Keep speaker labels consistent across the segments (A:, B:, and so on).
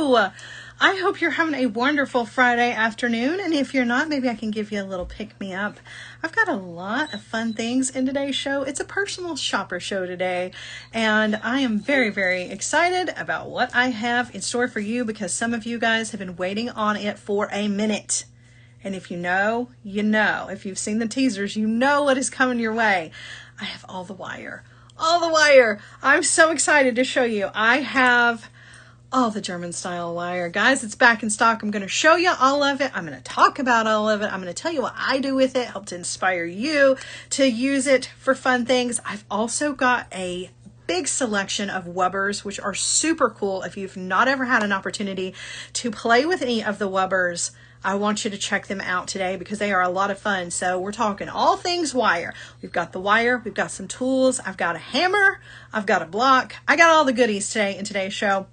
A: Hello! I hope you're having a wonderful Friday afternoon, and if you're not, maybe I can give you a little pick-me-up. I've got a lot of fun things in today's show. It's a personal shopper show today, and I am very, very excited about what I have in store for you because some of you guys have been waiting on it for a minute. And if you know, you know. If you've seen the teasers, you know what is coming your way. I have all the wire. All the wire. I'm so excited to show you. I have all the German style wire. Guys, it's back in stock. I'm going to show you all of it. I'm going to talk about all of it. I'm going to tell you what I do with it, help to inspire you to use it for fun things. I've also got a big selection of wubbers, which are super cool. If you've not ever had an opportunity to play with any of the wubbers, I want you to check them out today because they are a lot of fun. So we're talking all things wire. We've got the wire, we've got some tools, I've got a hammer, I've got a block. I got all the goodies today in today's show.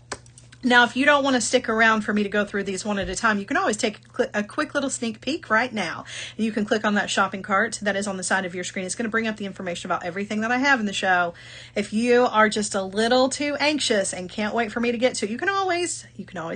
A: Now, if you don't want to stick around for me to go through these one at a time, you can always take a quick little sneak peek right now. You can click on that shopping cart that is on the side of your screen. It's going to bring up the information about everything that I have in the show. If you are just a little too anxious and can't wait for me to get to it, you can always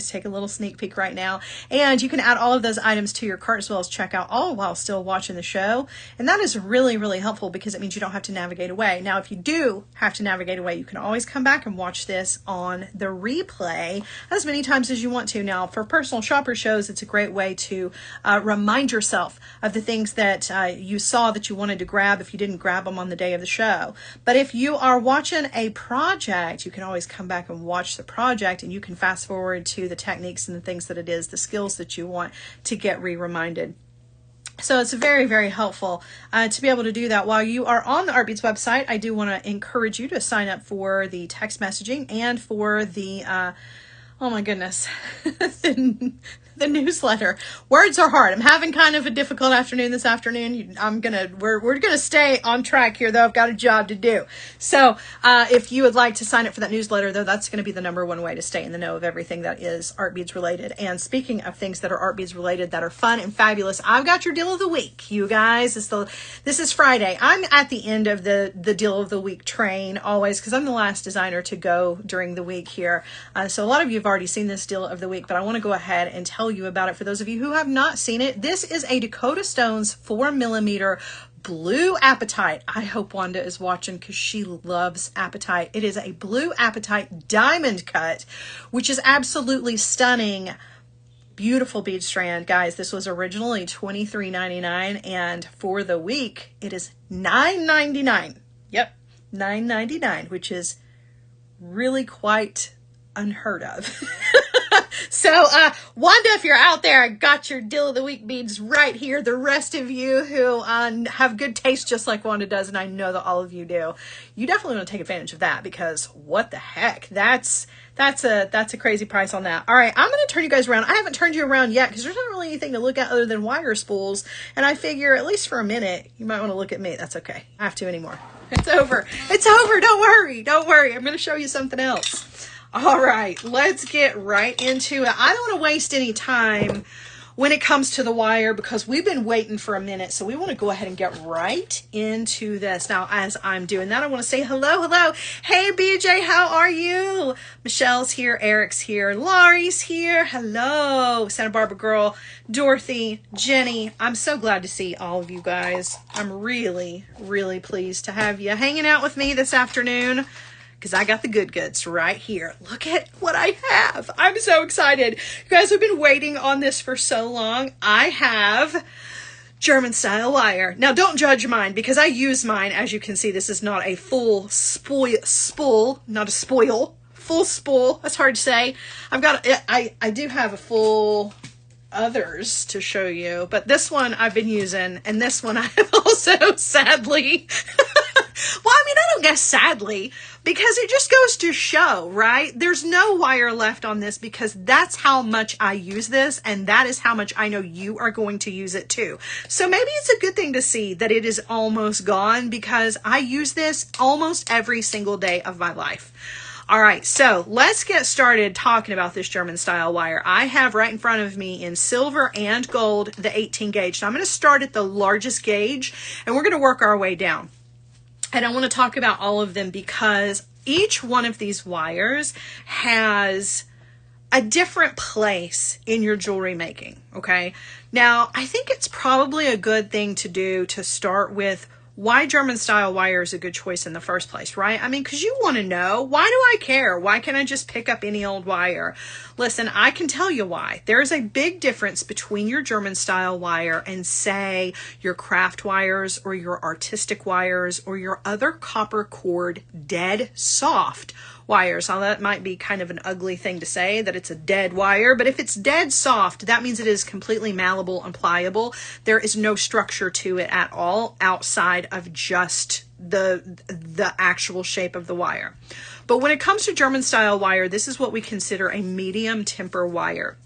A: take a little sneak peek right now. And you can add all of those items to your cart as well as check out all while still watching the show. And that is really, really helpful because it means you don't have to navigate away. Now, if you do have to navigate away, you can always come back and watch this on the replay as many times as you want to. Now, for personal shopper shows, it's a great way to remind yourself of the things that you saw that you wanted to grab if you didn't grab them on the day of the show. But if you are watching a project, you can always come back and watch the project, and you can fast forward to the techniques and the things that it is, the skills that you want to get reminded. So it's very, very helpful to be able to do that. While you are on the Artbeads website, I do want to encourage you to sign up for the text messaging and for the oh my goodness, the newsletter. Words are hard. I'm having kind of a difficult afternoon this afternoon. We're gonna stay on track here though. I've got a job to do. So if you would like to sign up for that newsletter though, that's gonna be the #1 way to stay in the know of everything that is Artbeads related. And speaking of things that are Artbeads related that are fun and fabulous, I've got your deal of the week, you guys. This is Friday. I'm at the end of the deal of the week train always because I'm the last designer to go during the week here. So a lot of you have already seen this deal of the week, but I want to go ahead and tell you about it for those of you who have not seen it. This is a Dakota Stones 4mm blue apatite. I hope Wanda is watching because she loves apatite. It is a blue apatite diamond cut, which is absolutely stunning. Beautiful bead strand, guys. This was originally $23.99, and for the week it is $9.99. Yep, $9.99, which is really quite unheard of. So, Wanda, if you're out there, I got your deal of the week beads right here. The rest of you who have good taste just like Wanda does, and I know that all of you do, you definitely want to take advantage of that because what the heck? That's a crazy price on that. All right, I'm going to turn you guys around. I haven't turned you around yet because there's not really anything to look at other than wire spools, and I figure at least for a minute, you might want to look at me. That's okay. I have to anymore. It's over. It's over. Don't worry. Don't worry. I'm going to show you something else. All right, let's get right into it. I don't want to waste any time when it comes to the wire because we've been waiting for a minute, so we want to go ahead and get right into this. Now, as I'm doing that, I want to say hello. Hey, BJ, how are you? Michelle's here, Eric's here, Laurie's here. Hello, Santa Barbara girl, Dorothy, Jenny. I'm so glad to see all of you guys. I'm really, really pleased to have you hanging out with me this afternoon, because I got the good goods right here. Look at what I have. I'm so excited. You guys have been waiting on this for so long. I have German style wire. Now, don't judge mine because I use mine. As you can see, this is not a full spool, not a spoil. Full spool. That's hard to say. I do have a full others to show you, but this one I've been using, and this one I have also sadly well, I mean, I don't guess sadly, because it just goes to show, right? There's no wire left on this because that's how much I use this, and that is how much I know you are going to use it too. So maybe it's a good thing to see that it is almost gone because I use this almost every single day of my life. All right, so let's get started talking about this German style wire. I have right in front of me in silver and gold the 18 gauge. Now I'm going to start at the largest gauge and we're going to work our way down. And I want to talk about all of them because each one of these wires has a different place in your jewelry making, okay? Now, I think it's probably a good thing to do to start with why German style wire is a good choice in the first place, right? I mean, because you want to know, why do I care? Why can't I just pick up any old wire? Listen, I can tell you why. There's a big difference between your German style wire and, say, your craft wires or your artistic wires or your other copper cord dead soft wires. Now, that might be kind of an ugly thing to say, that it's a dead wire, but if it's dead soft, that means it is completely malleable and pliable. There is no structure to it at all outside of just the actual shape of the wire. But when it comes to German style wire, this is what we consider a medium temper wire.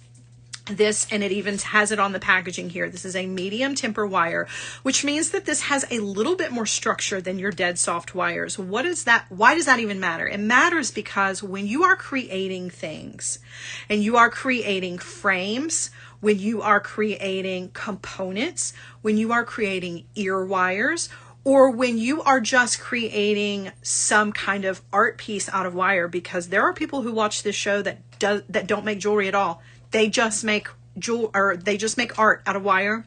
A: This, and it even has it on the packaging here, this is a medium temper wire, which means that this has a little bit more structure than your dead soft wires. What is that? Why does that even matter? It matters because when you are creating things and you are creating frames, when you are creating components, when you are creating ear wires, or when you are just creating some kind of art piece out of wire, because there are people who watch this show that don't make jewelry at all. They just make art out of wire.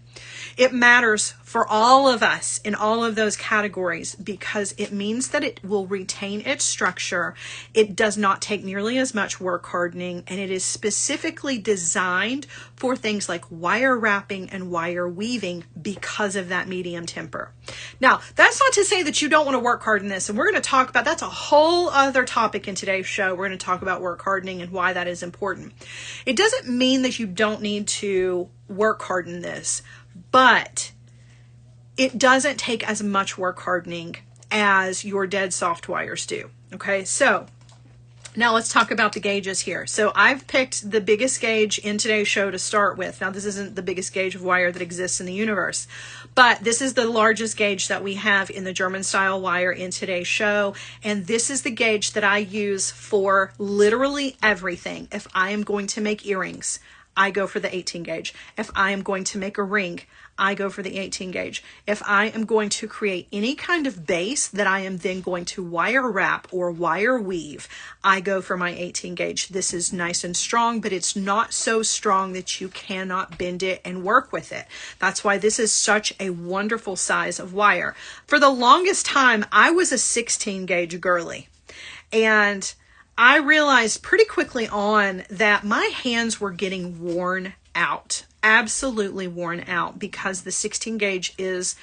A: It matters for all of us in all of those categories because it means that it will retain its structure. It does not take nearly as much work hardening, and it is specifically designed for things like wire wrapping and wire weaving because of that medium temper. Now, that's not to say that you don't want to work harden this, and we're going to talk about, that's a whole other topic in today's show. We're going to talk about work hardening and why that is important. It doesn't mean that you don't need to work harden this, but it doesn't take as much work hardening as your dead soft wires do. Okay, so now let's talk about the gauges here. So I've picked the biggest gauge in today's show to start with. Now, this isn't the biggest gauge of wire that exists in the universe, but this is the largest gauge that we have in the German style wire in today's show. And this is the gauge that I use for literally everything. If I am going to make earrings, I go for the 18 gauge. If I am going to make a ring, I go for the 18 gauge. If I am going to create any kind of base that I am then going to wire wrap or wire weave, I go for my 18 gauge. This is nice and strong, but it's not so strong that you cannot bend it and work with it. That's why this is such a wonderful size of wire. For the longest time, I was a 16 gauge girly, and I realized pretty quickly on that my hands were getting worn out, absolutely worn out, because the 16 gauge is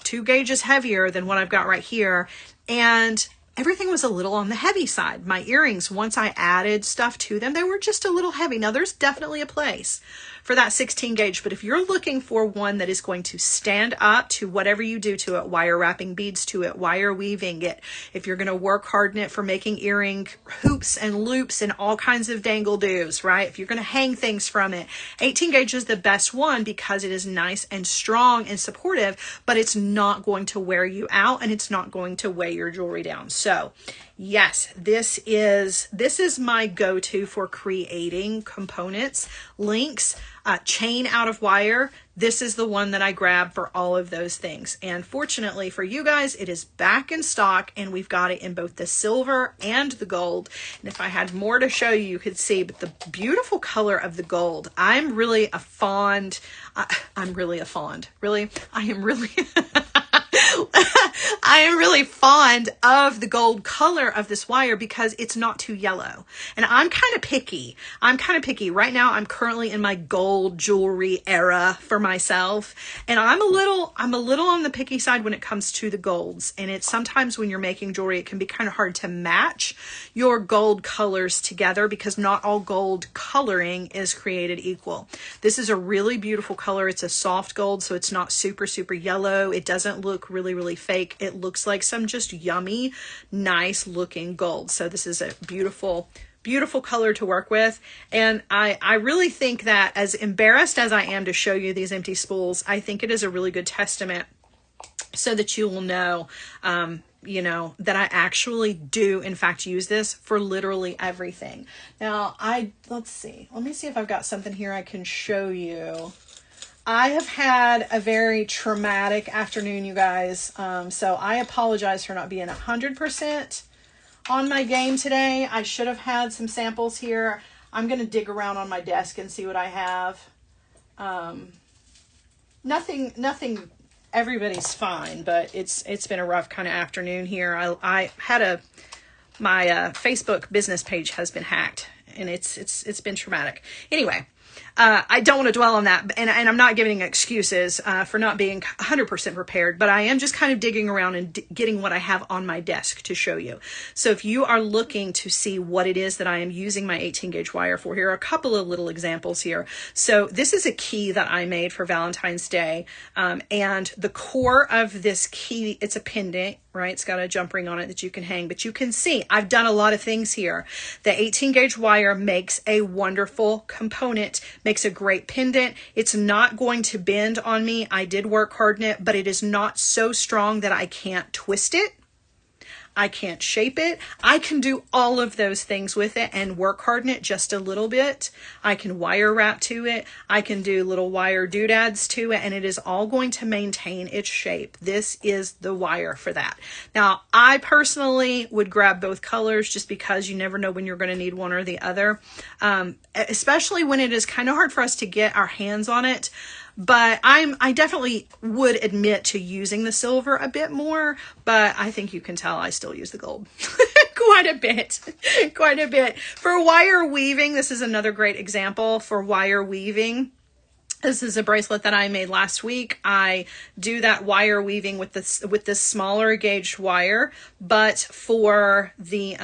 A: 2 gauges heavier than what I've got right here. And everything was a little on the heavy side. My earrings, once I added stuff to them, they were just a little heavy. Now, there's definitely a place for that 16 gauge, but if you're looking for one that is going to stand up to whatever you do to it, wire wrapping beads to it, wire weaving it, if you're going to work harden it for making earring hoops and loops and all kinds of dangle-doos, right? If you're going to hang things from it, 18 gauge is the best one because it is nice and strong and supportive, but it's not going to wear you out and it's not going to weigh your jewelry down. So yes, this is my go-to for creating components, links, chain out of wire. This is the one that I grab for all of those things. And fortunately for you guys, it is back in stock, and we've got it in both the silver and the gold. And if I had more to show you, you could see, but the beautiful color of the gold, I'm really a fond, really, I am really I am really fond of the gold color of this wire because it's not too yellow. And I'm kind of picky. Right now, I'm currently in my gold jewelry era for myself. And I'm a little on the picky side when it comes to the golds. And it's sometimes when you're making jewelry, it can be kind of hard to match your gold colors together because not all gold coloring is created equal. This is a really beautiful color. It's a soft gold, so it's not super, super yellow. It doesn't look really, really fake. It looks like some just yummy, nice looking gold. So this is a beautiful, beautiful color to work with. And I really think that, as embarrassed as I am to show you these empty spools, I think it is a really good testament so that you will know, that I actually do, in fact, use this for literally everything. Now, let me see if I've got something here I can show you. I have had a very traumatic afternoon, you guys. So I apologize for not being 100% on my game today. I should have had some samples here. I'm going to dig around on my desk and see what I have. Nothing, everybody's fine, but it's been a rough kind of afternoon here. I had my Facebook business page has been hacked, and it's been traumatic. Anyway, I don't want to dwell on that, and I'm not giving excuses for not being 100% prepared, but I am just kind of digging around and getting what I have on my desk to show you. So if you are looking to see what it is that I am using my 18 gauge wire for, here are a couple of little examples here. So this is a key that I made for Valentine's Day, and the core of this key, it's a pendant, right? It's got a jump ring on it that you can hang, but you can see I've done a lot of things here. The 18 gauge wire makes a wonderful component, makes a great pendant. It's not going to bend on me. I did work harden it, but it is not so strong that I can't twist it. I can't shape it. I can do all of those things with it and work harden it just a little bit. I can wire wrap to it. I can do little wire doodads to it, and it is all going to maintain its shape. This is the wire for that. Now, I personally would grab both colors just because you never know when you're going to need one or the other, especially when it is kind of hard for us to get our hands on it. But I definitely would admit to using the silver a bit more, but I think you can tell I still use the gold quite a bit. For wire weaving, this is another great example for wire weaving. This is a bracelet that I made last week. I do that wire weaving with this smaller gauge wire, but for the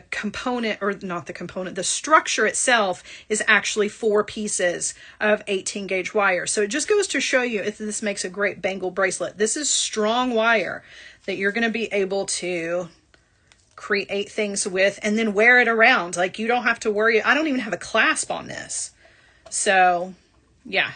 A: component, or not the component, the structure itself is actually 4 pieces of 18 gauge wire. So it just goes to show you if this makes a great bangle bracelet. This is strong wire that you're going to be able to create things with and then wear it around. Like, you don't have to worry. I don't even have a clasp on this. So yeah.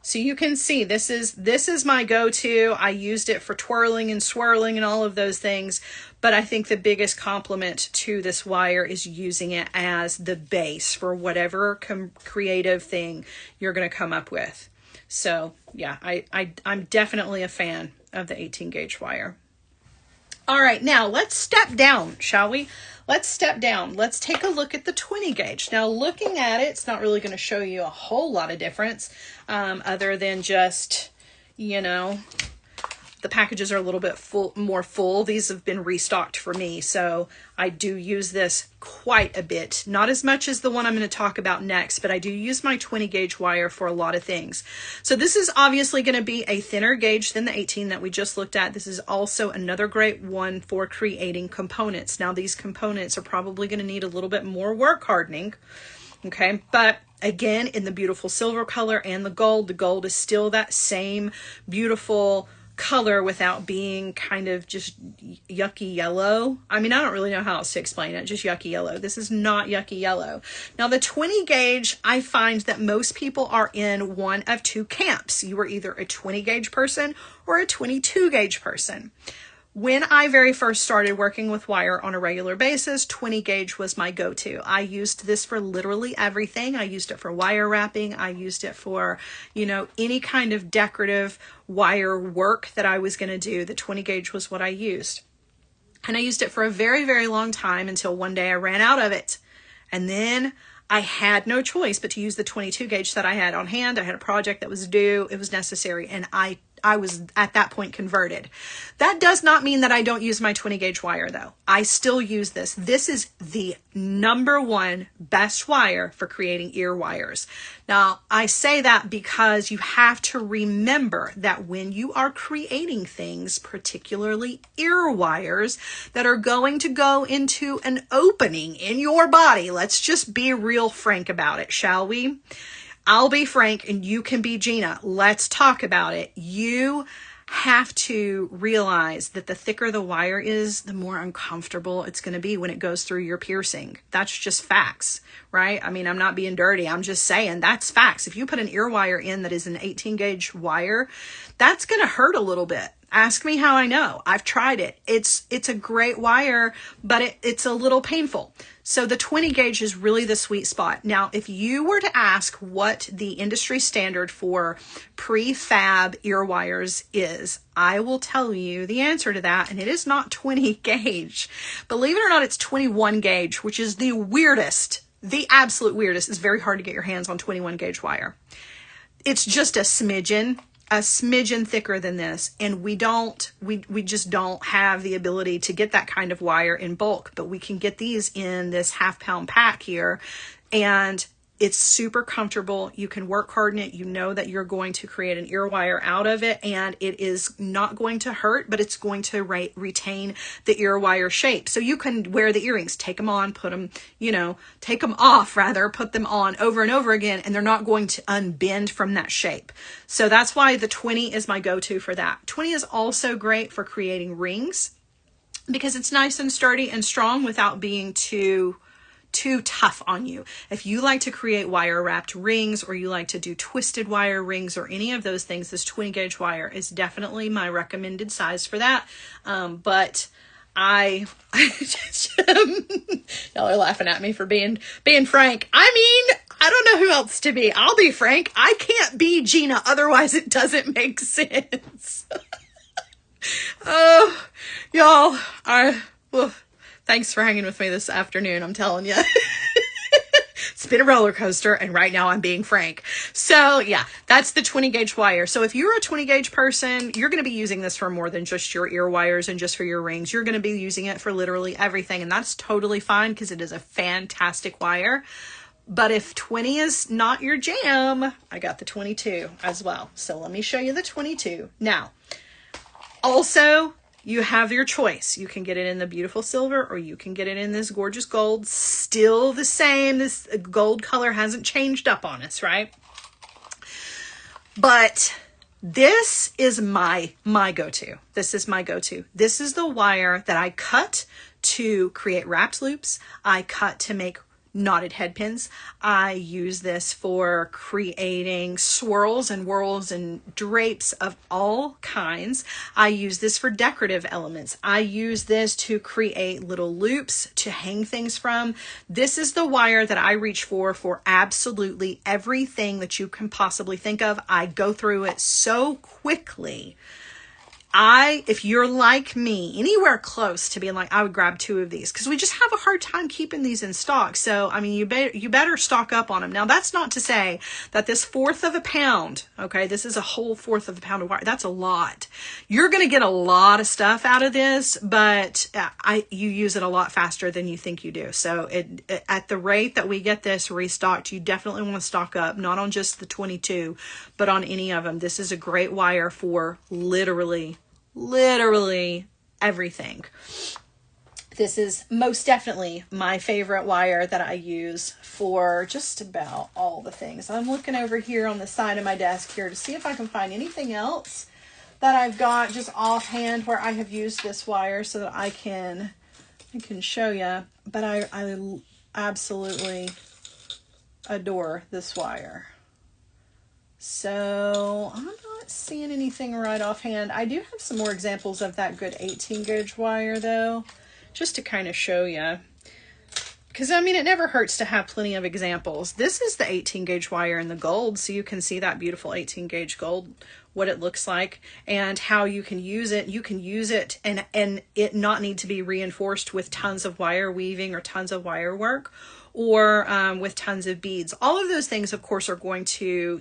A: So you can see this is my go-to. I used it for twirling and swirling and all of those things. But I think the biggest compliment to this wire is using it as the base for whatever creative thing you're going to come up with. So yeah, I'm definitely a fan of the 18 gauge wire. All right, now let's step down, shall we? Let's step down. Let's take a look at the 20 gauge. Now, looking at it, it's not really going to show you a whole lot of difference, other than just, you know, the packages are a little bit more full. These have been restocked for me, so I do use this quite a bit. Not as much as the one I'm going to talk about next, but I do use my 20 gauge wire for a lot of things. So this is obviously going to be a thinner gauge than the 18 that we just looked at. This is also another great one for creating components. Now, these components are probably going to need a little bit more work hardening, okay? But again, in the beautiful silver color and the gold is still that same beautiful color without being kind of just yucky yellow. I mean, I don't really know how else to explain it, just yucky yellow. This is not yucky yellow. Now, the 20 gauge, I find that most people are in one of 2 camps. You are either a 20 gauge person or a 22 gauge person. When I very first started working with wire on a regular basis, 20 gauge was my go-to. I used this for literally everything. I used it for wire wrapping. I used it for, you know, any kind of decorative wire work that I was going to do. The 20 gauge was what I used. And I used it for a very, very long time until one day I ran out of it. And then I had no choice but to use the 22 gauge that I had on hand. I had a project that was due. It was necessary. And I was at that point converted. That does not mean that I don't use my 20 gauge wire though. I still use this. This is the #1 best wire for creating ear wires. Now, I say that because you have to remember that when you are creating things, particularly ear wires that are going to go into an opening in your body, let's just be real frank about it, shall we? I'll be Frank and you can be Gina. Let's talk about it. You have to realize that the thicker the wire is, the more uncomfortable it's going to be when it goes through your piercing. That's just facts, right? I mean, I'm not being dirty. I'm just saying that's facts. If you put an ear wire in that is an 18 gauge wire, that's going to hurt a little bit Ask me how I know. I've tried it. It's a great wire, but it's a little painful. So the 20 gauge is really the sweet spot. Now, if you were to ask what the industry standard for prefab ear wires is, I will tell you the answer to that, and it is not 20 gauge. Believe it or not, it's 21 gauge, which is the weirdest, the absolute weirdest. It's very hard to get your hands on 21 gauge wire. It's just a smidgen thicker than this, and we just don't have the ability to get that kind of wire in bulk, but we can get these in this half-pound pack here, and it's super comfortable. You can work hard in it. You know that you're going to create an ear wire out of it, and it is not going to hurt, but it's going to retain the ear wire shape. So you can wear the earrings, take them on, put them, take them off rather, put them on over and over again, and they're not going to unbend from that shape. So that's why the 20 is my go-to for that. 20 is also great for creating rings because it's nice and sturdy and strong without being too tough on you. If you like to create wire wrapped rings, or you like to do twisted wire rings, or any of those things, this 20 gauge wire is definitely my recommended size for that. But y'all are laughing at me for being frank. I mean, I don't know who else to be. I'll be frank. I can't be Gina, otherwise it doesn't make sense. Oh, y'all thanks for hanging with me this afternoon. I'm telling you, it's been a roller coaster, and right now I'm being frank. So yeah, that's the 20 gauge wire. So if you're a 20 gauge person, you're going to be using this for more than just your ear wires and just for your rings. You're going to be using it for literally everything, and that's totally fine because it is a fantastic wire. But if 20 is not your jam, I got the 22 as well. So let me show you the 22. Now, also, you have your choice. You can get it in the beautiful silver, or you can get it in this gorgeous gold. Still the same. This gold color hasn't changed up on us, right? But this is my go-to. This is my go-to. This is the wire that I cut to create wrapped loops. I cut to make knotted head pins. I use this for creating swirls and whirls and drapes of all kinds. I use this for decorative elements. I use this to create little loops to hang things from. This is the wire that I reach for absolutely everything that you can possibly think of. I go through it so quickly. If you're like me, anywhere close to being like, I would grab 2 of these, because we just have a hard time keeping these in stock. So, I mean, you better stock up on them. Now, that's not to say that this 1/4 of a pound, okay, this is a whole 1/4 of a pound of wire. That's a lot. You're going to get a lot of stuff out of this, but you use it a lot faster than you think you do. So at the rate that we get this restocked, you definitely want to stock up, not on just the 22, but on any of them. This is a great wire for literally everything. This is most definitely my favorite wire that I use for just about all the things. I'm looking over here on the side of my desk here to see if I can find anything else that I've got just offhand where I have used this wire so that I can show you. But I absolutely adore this wire. So I'm not seeing anything right offhand. I do have some more examples of that good 18 gauge wire though, just to kind of show you. Because I mean, it never hurts to have plenty of examples. This is the 18 gauge wire in the gold, so you can see that beautiful 18 gauge gold, what it looks like and how you can use it. You can use it and it not need to be reinforced with tons of wire weaving or tons of wire work, or with tons of beads. All of those things, of course, are going to,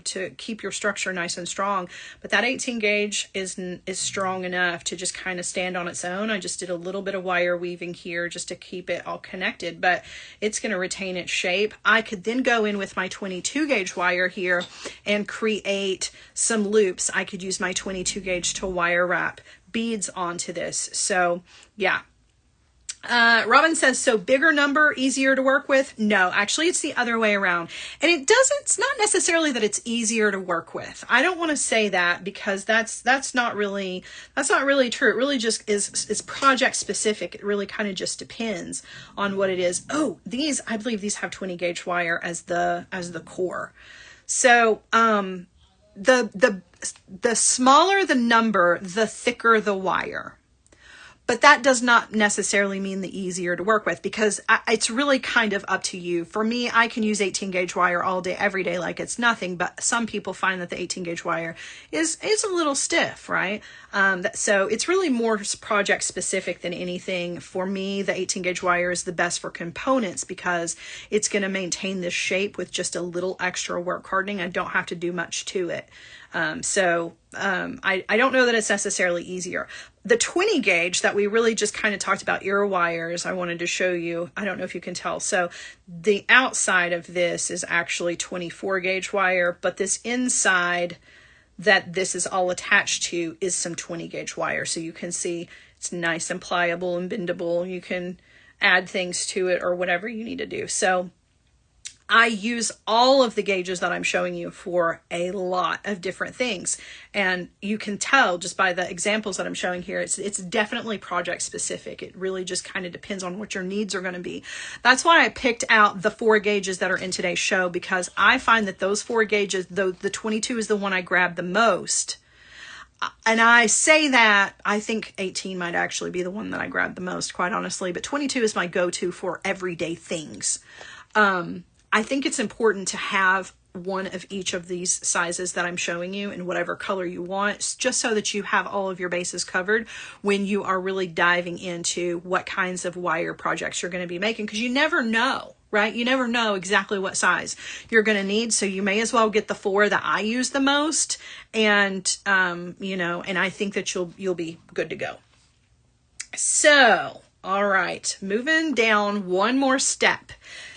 A: to keep your structure nice and strong. But that 18 gauge is strong enough to just kind of stand on its own. I just did a little bit of wire weaving here just to keep it all connected, but it's going to retain its shape. I could then go in with my 22 gauge wire here and create some loops. I could use my 22 gauge to wire wrap beads onto this. So yeah. Robin says, so bigger number, easier to work with? No, actually it's the other way around. And it's not necessarily that it's easier to work with. I don't want to say that because that's not really true. It really just is project specific. It really kind of just depends on what it is. Oh, I believe these have 20 gauge wire as the core. So, the smaller the number, the thicker the wire. But that does not necessarily mean the easier to work with, because it's really kind of up to you. For me, I can use 18 gauge wire all day, every day, like it's nothing. But some people find that the 18 gauge wire is a little stiff, right? So it's really more project specific than anything. For me, the 18 gauge wire is the best for components because it's going to maintain this shape with just a little extra work hardening. I don't have to do much to it. I don't know that it's necessarily easier. The 20 gauge that we really just kind of talked about, ear wires, I wanted to show you. I don't know if you can tell. So the outside of this is actually 24 gauge wire, but this inside that this is all attached to is some 20 gauge wire. So you can see it's nice and pliable and bendable. You can add things to it or whatever you need to do. So I use all of the gauges that I'm showing you for a lot of different things. And you can tell just by the examples that I'm showing here, it's definitely project specific. It really just kind of depends on what your needs are going to be. That's why I picked out the 4 gauges that are in today's show, because I find that those 4 gauges, though the 22 is the one I grab the most. And I say that, I think 18 might actually be the one that I grab the most, quite honestly, but 22 is my go-to for everyday things. I think it's important to have one of each of these sizes that I'm showing you in whatever color you want, just so that you have all of your bases covered when you are really diving into what kinds of wire projects you're going to be making, because you never know, right? You never know exactly what size you're going to need. So you may as well get the 4 that I use the most. And, and I think that you'll be good to go. So, all right, moving down one more step.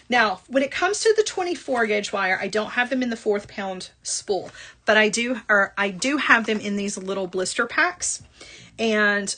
A: Now, when it comes to the 24 gauge wire, I don't have them in the 4th pound spool, but I do have them in these little blister packs. And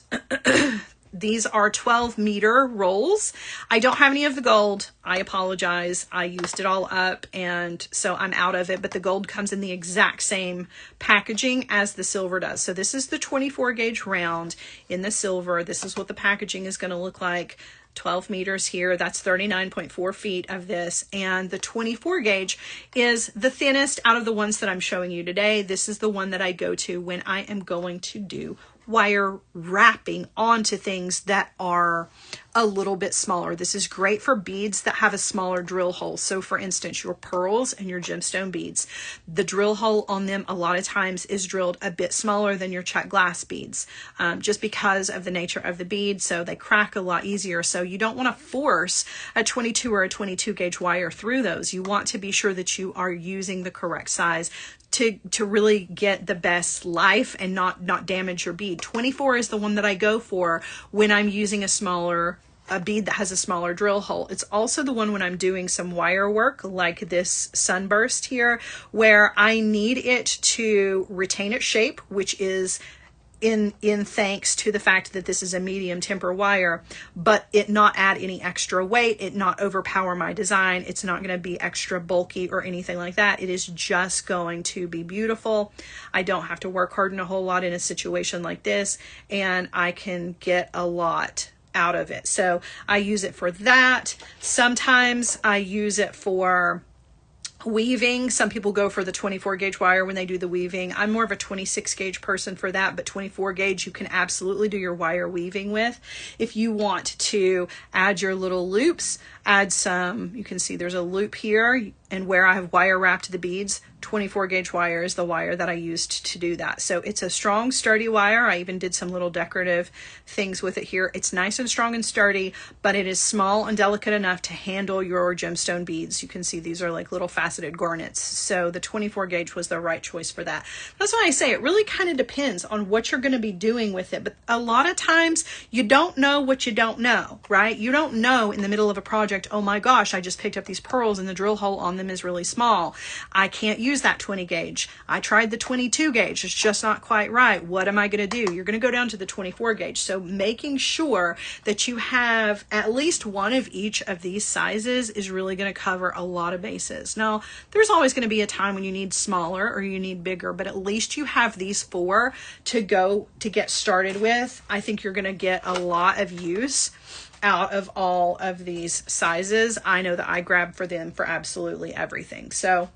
A: these are 12 meter rolls. I don't have any of the gold. I apologize. I used it all up, and so I'm out of it, but the gold comes in the exact same packaging as the silver does. So this is the 24 gauge round in the silver. This is what the packaging is going to look like. 12 meters here, that's 39.4 feet of this, and the 24 gauge is the thinnest out of the ones that I'm showing you today. This is the one that I go to when I am going to do wire wrapping onto things that are a little bit smaller. This is great for beads that have a smaller drill hole. So for instance, your pearls and your gemstone beads, the drill hole on them a lot of times is drilled a bit smaller than your check glass beads, just because of the nature of the bead. So they crack a lot easier. So you don't want to force a 22 or a 22 gauge wire through those. You want to be sure that you are using the correct size to really get the best life and not damage your bead. 24 is the one that I go for when I'm using a bead that has a smaller drill hole. It's also the one when I'm doing some wire work like this sunburst here, where I need it to retain its shape, which is in thanks to the fact that this is a medium temper wire, but it not add any extra weight, it not overpower my design. It's not going to be extra bulky or anything like that. It is just going to be beautiful. I don't have to work hard in a whole lot in a situation like this, and I can get a lot out of it. So I use it for that. Sometimes I use it for weaving. Some people go for the 24 gauge wire when they do the weaving. I'm more of a 26 gauge person for that, but 24 gauge you can absolutely do your wire weaving with. If you want to add your little loops, add some, you can see there's a loop here, and where I have wire wrapped the beads, 24 gauge wire is the wire that I used to do that. So it's a strong, sturdy wire. I even did some little decorative things with it here. It's nice and strong and sturdy, but it is small and delicate enough to handle your gemstone beads. You can see these are like little faceted garnets. So the 24 gauge was the right choice for that. That's why I say it really kind of depends on what you're going to be doing with it. But a lot of times you don't know what you don't know, right? You don't know in the middle of a project, oh my gosh, I just picked up these pearls and the drill hole on them is really small. I can't use that 20 gauge. I tried the 22 gauge. It's just not quite right. What am I going to do? You're going to go down to the 24 gauge. So making sure that you have at least one of each of these sizes is really going to cover a lot of bases. Now, there's always going to be a time when you need smaller or you need bigger, but at least you have these 4 to get started with. I think you're going to get a lot of use out of all of these sizes. I know that I grab for them for absolutely everything. So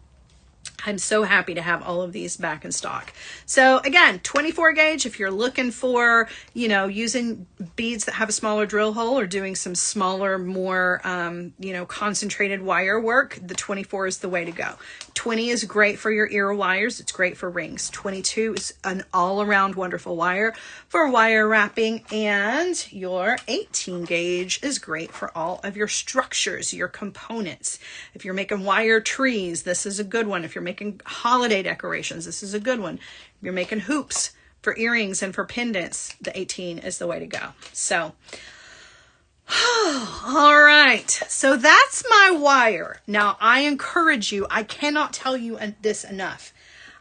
A: I'm so happy to have all of these back in stock. So again, 24 gauge, if you're looking for, you know, using beads that have a smaller drill hole or doing some smaller, more, you know, concentrated wire work, the 24 is the way to go. 20 is great for your ear wires. It's great for rings. 22 is an all-around wonderful wire for wire wrapping, and your 18 gauge is great for all of your structures, your components. If you're making wire trees, this is a good one. If you're making holiday decorations, this is a good one. If you're making hoops for earrings and for pendants, the 18 is the way to go. So, all right. So that's my wire. Now, I encourage you, I cannot tell you this enough.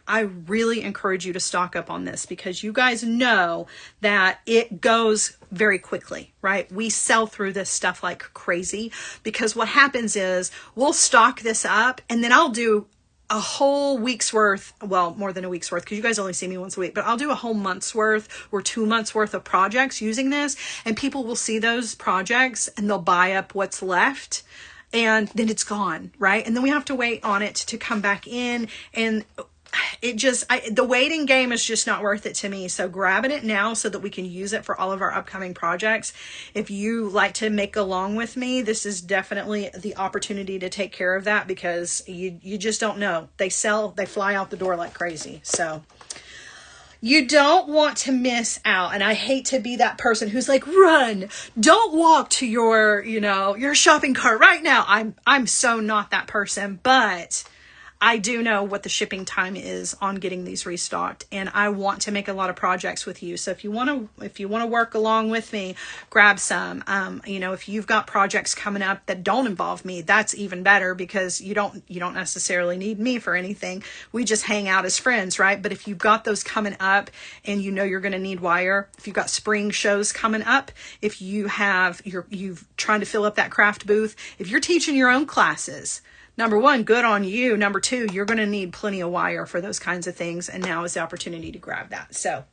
A: I really encourage you to stock up on this because you guys know that it goes very quickly, right? We sell through this stuff like crazy because what happens is we'll stock this up and then I'll do a whole week's worth, well, more than a week's worth, because you guys only see me once a week, but I'll do a whole month's worth or 2 months worth of projects using this, and people will see those projects and they'll buy up what's left and then it's gone, right? And then we have to wait on it to come back in, and it just, the waiting game is just not worth it to me. So grabbing it now so that we can use it for all of our upcoming projects. If you like to make along with me, this is definitely the opportunity to take care of that because you just don't know. They fly out the door like crazy. So you don't want to miss out. And I hate to be that person who's like, run, don't walk to your, you know, your shopping cart right now. I'm so not that person, but I do know what the shipping time is on getting these restocked, and I want to make a lot of projects with you. So if you want to work along with me, grab some. You know, if you've got projects coming up that don't involve me, that's even better because you don't necessarily need me for anything. We just hang out as friends, right? But if you've got those coming up and you know you're going to need wire, if you've got spring shows coming up, if you've trying to fill up that craft booth, if you're teaching your own classes, number one, good on you. Number two, you're going to need plenty of wire for those kinds of things. And now is the opportunity to grab that. So,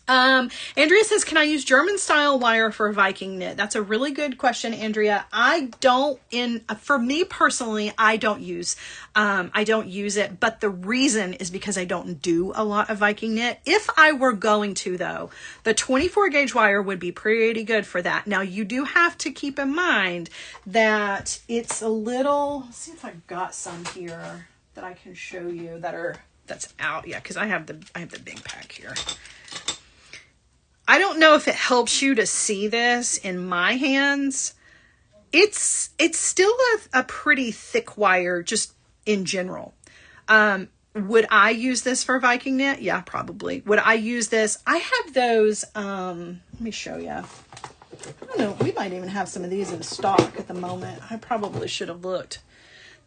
A: Andrea says, can I use German style wire for a Viking knit? That's a really good question, Andrea. For me personally, I don't use it, but the reason is because I don't do a lot of Viking knit. If I were going to though, the 24 gauge wire would be pretty good for that. Now you do have to keep in mind that it's a little, let's see if I've got some here that I can show you that's out. Yeah. Cause I have the big pack here. I don't know if it helps you to see this in my hands. It's still a pretty thick wire just in general. Would I use this for Viking knit? Yeah, probably. Would I use this? I have those, let me show you. I don't know, we might even have some of these in stock at the moment. I probably should have looked.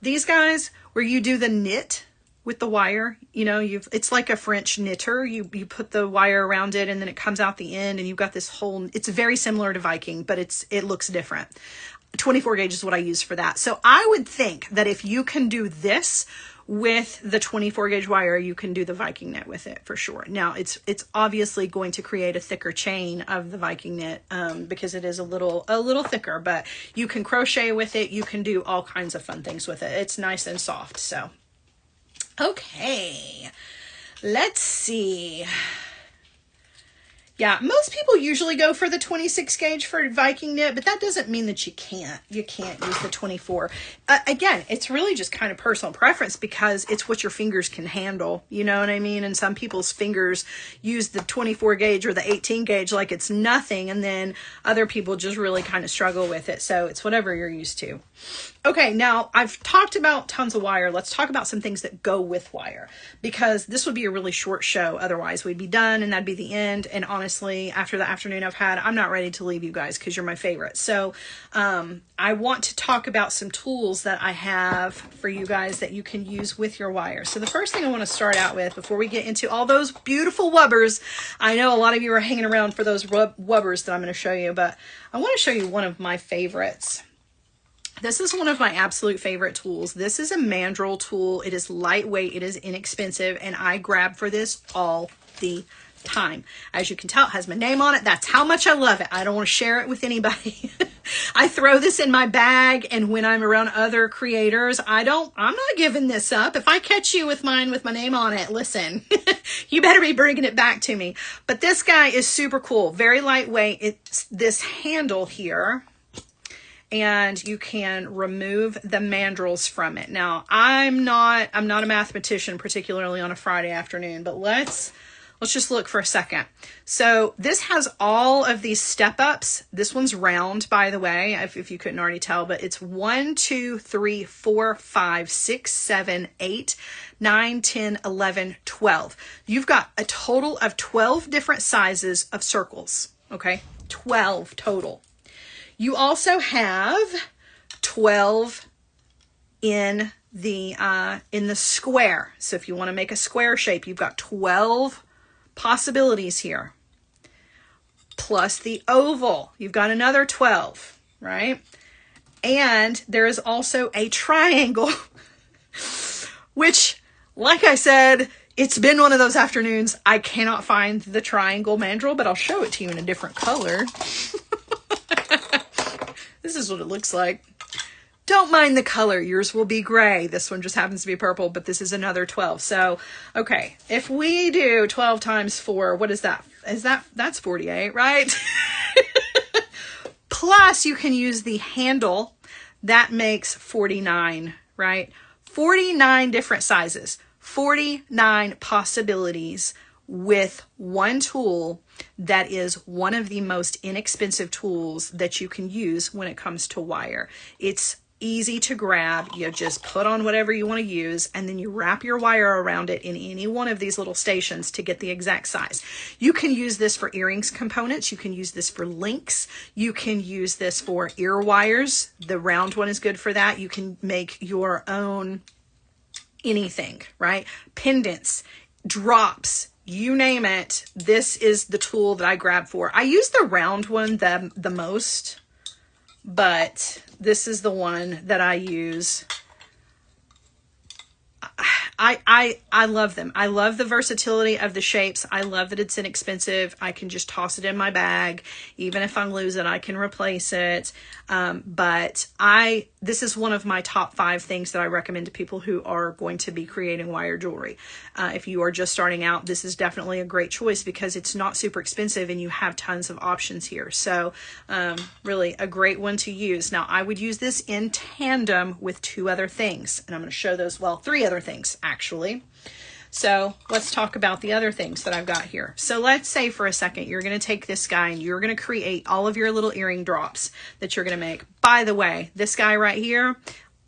A: These guys, where you do the knit with the wire, you know, it's like a French knitter. You put the wire around it and then it comes out the end and you've got this whole, it's very similar to Viking, but it looks different. 24 gauge is what I use for that. So I would think that if you can do this with the 24 gauge wire, you can do the Viking knit with it for sure. Now it's obviously going to create a thicker chain of the Viking knit because it is a little thicker, but you can crochet with it. You can do all kinds of fun things with it. It's nice and soft. So, okay, let's see. Yeah, most people usually go for the 26 gauge for Viking knit, but that doesn't mean that you can't use the 24. Again, it's really just kind of personal preference because it's what your fingers can handle. You know what I mean? And some people's fingers use the 24 gauge or the 18 gauge like it's nothing. And then other people just really kind of struggle with it. So it's whatever you're used to. Okay, now I've talked about tons of wire. Let's talk about some things that go with wire because this would be a really short show. Otherwise, we'd be done and that'd be the end. And honestly, after the afternoon I've had, I'm not ready to leave you guys because you're my favorite. So I want to talk about some tools that I have for you guys that you can use with your wire. So the first thing I want to start out with before we get into all those beautiful wubbers, I know a lot of you are hanging around for those wubbers that I'm going to show you, but I want to show you one of my favorites. This is one of my absolute favorite tools. This is a mandrel tool. It is lightweight, it is inexpensive, and I grab for this all the time. As you can tell, it has my name on it. That's how much I love it. I don't want to share it with anybody. I throw this in my bag, and when I'm around other creators, I'm not giving this up. If I catch you with mine with my name on it, listen, you better be bringing it back to me. But this guy is super cool, very lightweight. It's this handle here, and you can remove the mandrels from it. Now, I'm not a mathematician, particularly on a Friday afternoon, but let's just look for a second. So this has all of these step ups. This one's round, by the way, if you couldn't already tell, but it's 1, 2, 3, 4, 5, 6, 7, 8, 9, 10, 11, 12. You've got a total of 12 different sizes of circles. Okay. 12 total. You also have 12 in the square. So if you want to make a square shape, you've got 12 possibilities here. Plus the oval, you've got another 12, right? And there is also a triangle, which, like I said, it's been one of those afternoons. I cannot find the triangle mandrel, but I'll show it to you in a different color. This is what it looks like. Don't mind the color. Yours will be gray. This one just happens to be purple, but this is another 12. So, okay, if we do 12 times 4, what is that? That's 48, right? Plus, you can use the handle. That makes 49, right? 49 different sizes, 49 possibilities with one tool that is one of the most inexpensive tools that you can use when it comes to wire. It's easy to grab. You just put on whatever you want to use, and then you wrap your wire around it in any one of these little stations to get the exact size. You can use this for earrings components. You can use this for links. You can use this for ear wires. The round one is good for that. You can make your own anything, right? Pendants, drops, you name it. This is the tool that I grab for. I use the round one the most, but this is the one that I use. I love them. I love the versatility of the shapes. I love that it's inexpensive. I can just toss it in my bag. Even if I lose it, I can replace it. But this is one of my top 5 things that I recommend to people who are going to be creating wire jewelry. If you are just starting out, this is definitely a great choice because it's not super expensive and you have tons of options here. So really a great one to use. Now, I would use this in tandem with 2 other things, and I'm going to show those, well, 3 other things actually. So let's talk about the other things that I've got here. So let's say for a second, you're going to take this guy and you're going to create all of your little earring drops that you're going to make. By the way, this guy right here,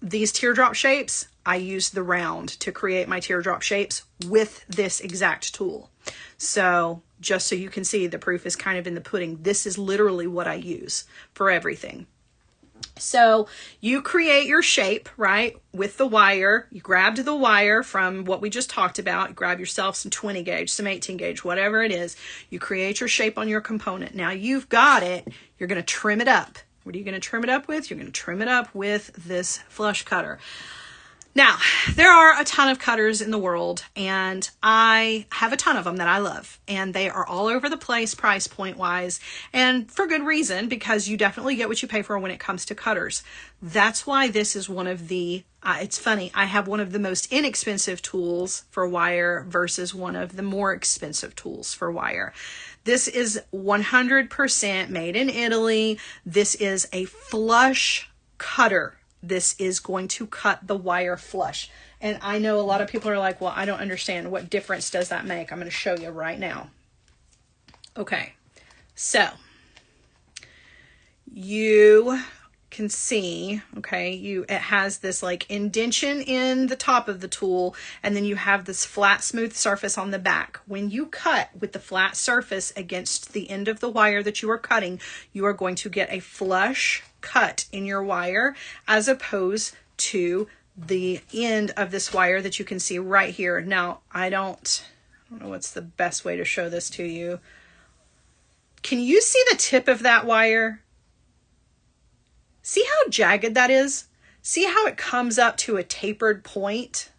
A: these teardrop shapes, I use the round to create my teardrop shapes with this exact tool. So just so you can see, the proof is kind of in the pudding. This is literally what I use for everything. So you create your shape, right, with the wire. You grabbed the wire from what we just talked about. You grab yourself some 20 gauge, some 18 gauge, whatever it is. You create your shape on your component. Now you've got it. You're going to trim it up. What are you going to trim it up with? You're going to trim it up with this flush cutter. Now, there are a ton of cutters in the world, and I have a ton of them that I love, and they are all over the place price point wise, and for good reason, because you definitely get what you pay for when it comes to cutters. That's why this is one of the, it's funny, I have one of the most inexpensive tools for wire versus one of the more expensive tools for wire. This is 100% made in Italy. This is a flush cutter. This is going to cut the wire flush. And I know a lot of people are like, well, I don't understand. What difference does that make? I'm going to show you right now. Okay, so you can see, okay, it has this like indentation in the top of the tool, and then you have this flat, smooth surface on the back. When you cut with the flat surface against the end of the wire that you are cutting, you are going to get a flush cut in your wire, as opposed to the end of this wire that you can see right here. Now, I don't know what's the best way to show this to you. Can you see the tip of that wire? See how jagged that is? See how it comes up to a tapered point?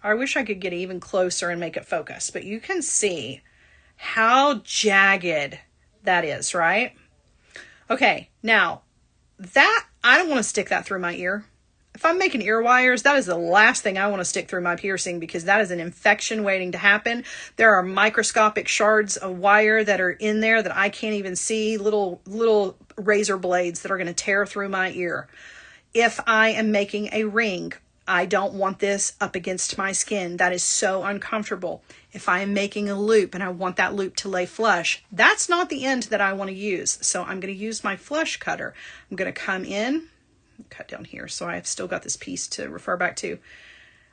A: I wish I could get even closer and make it focus, but you can see how jagged that is, right? Okay, now that, I don't want to stick that through my ear. If I'm making ear wires, that is the last thing I want to stick through my piercing, because that is an infection waiting to happen. There are microscopic shards of wire that are in there that I can't even see, little razor blades that are going to tear through my ear. If I am making a ring, I don't want this up against my skin. That is so uncomfortable. If I am making a loop and I want that loop to lay flush, that's not the end that I want to use. So I'm going to use my flush cutter. I'm going to come in, cut down here, so I've still got this piece to refer back to.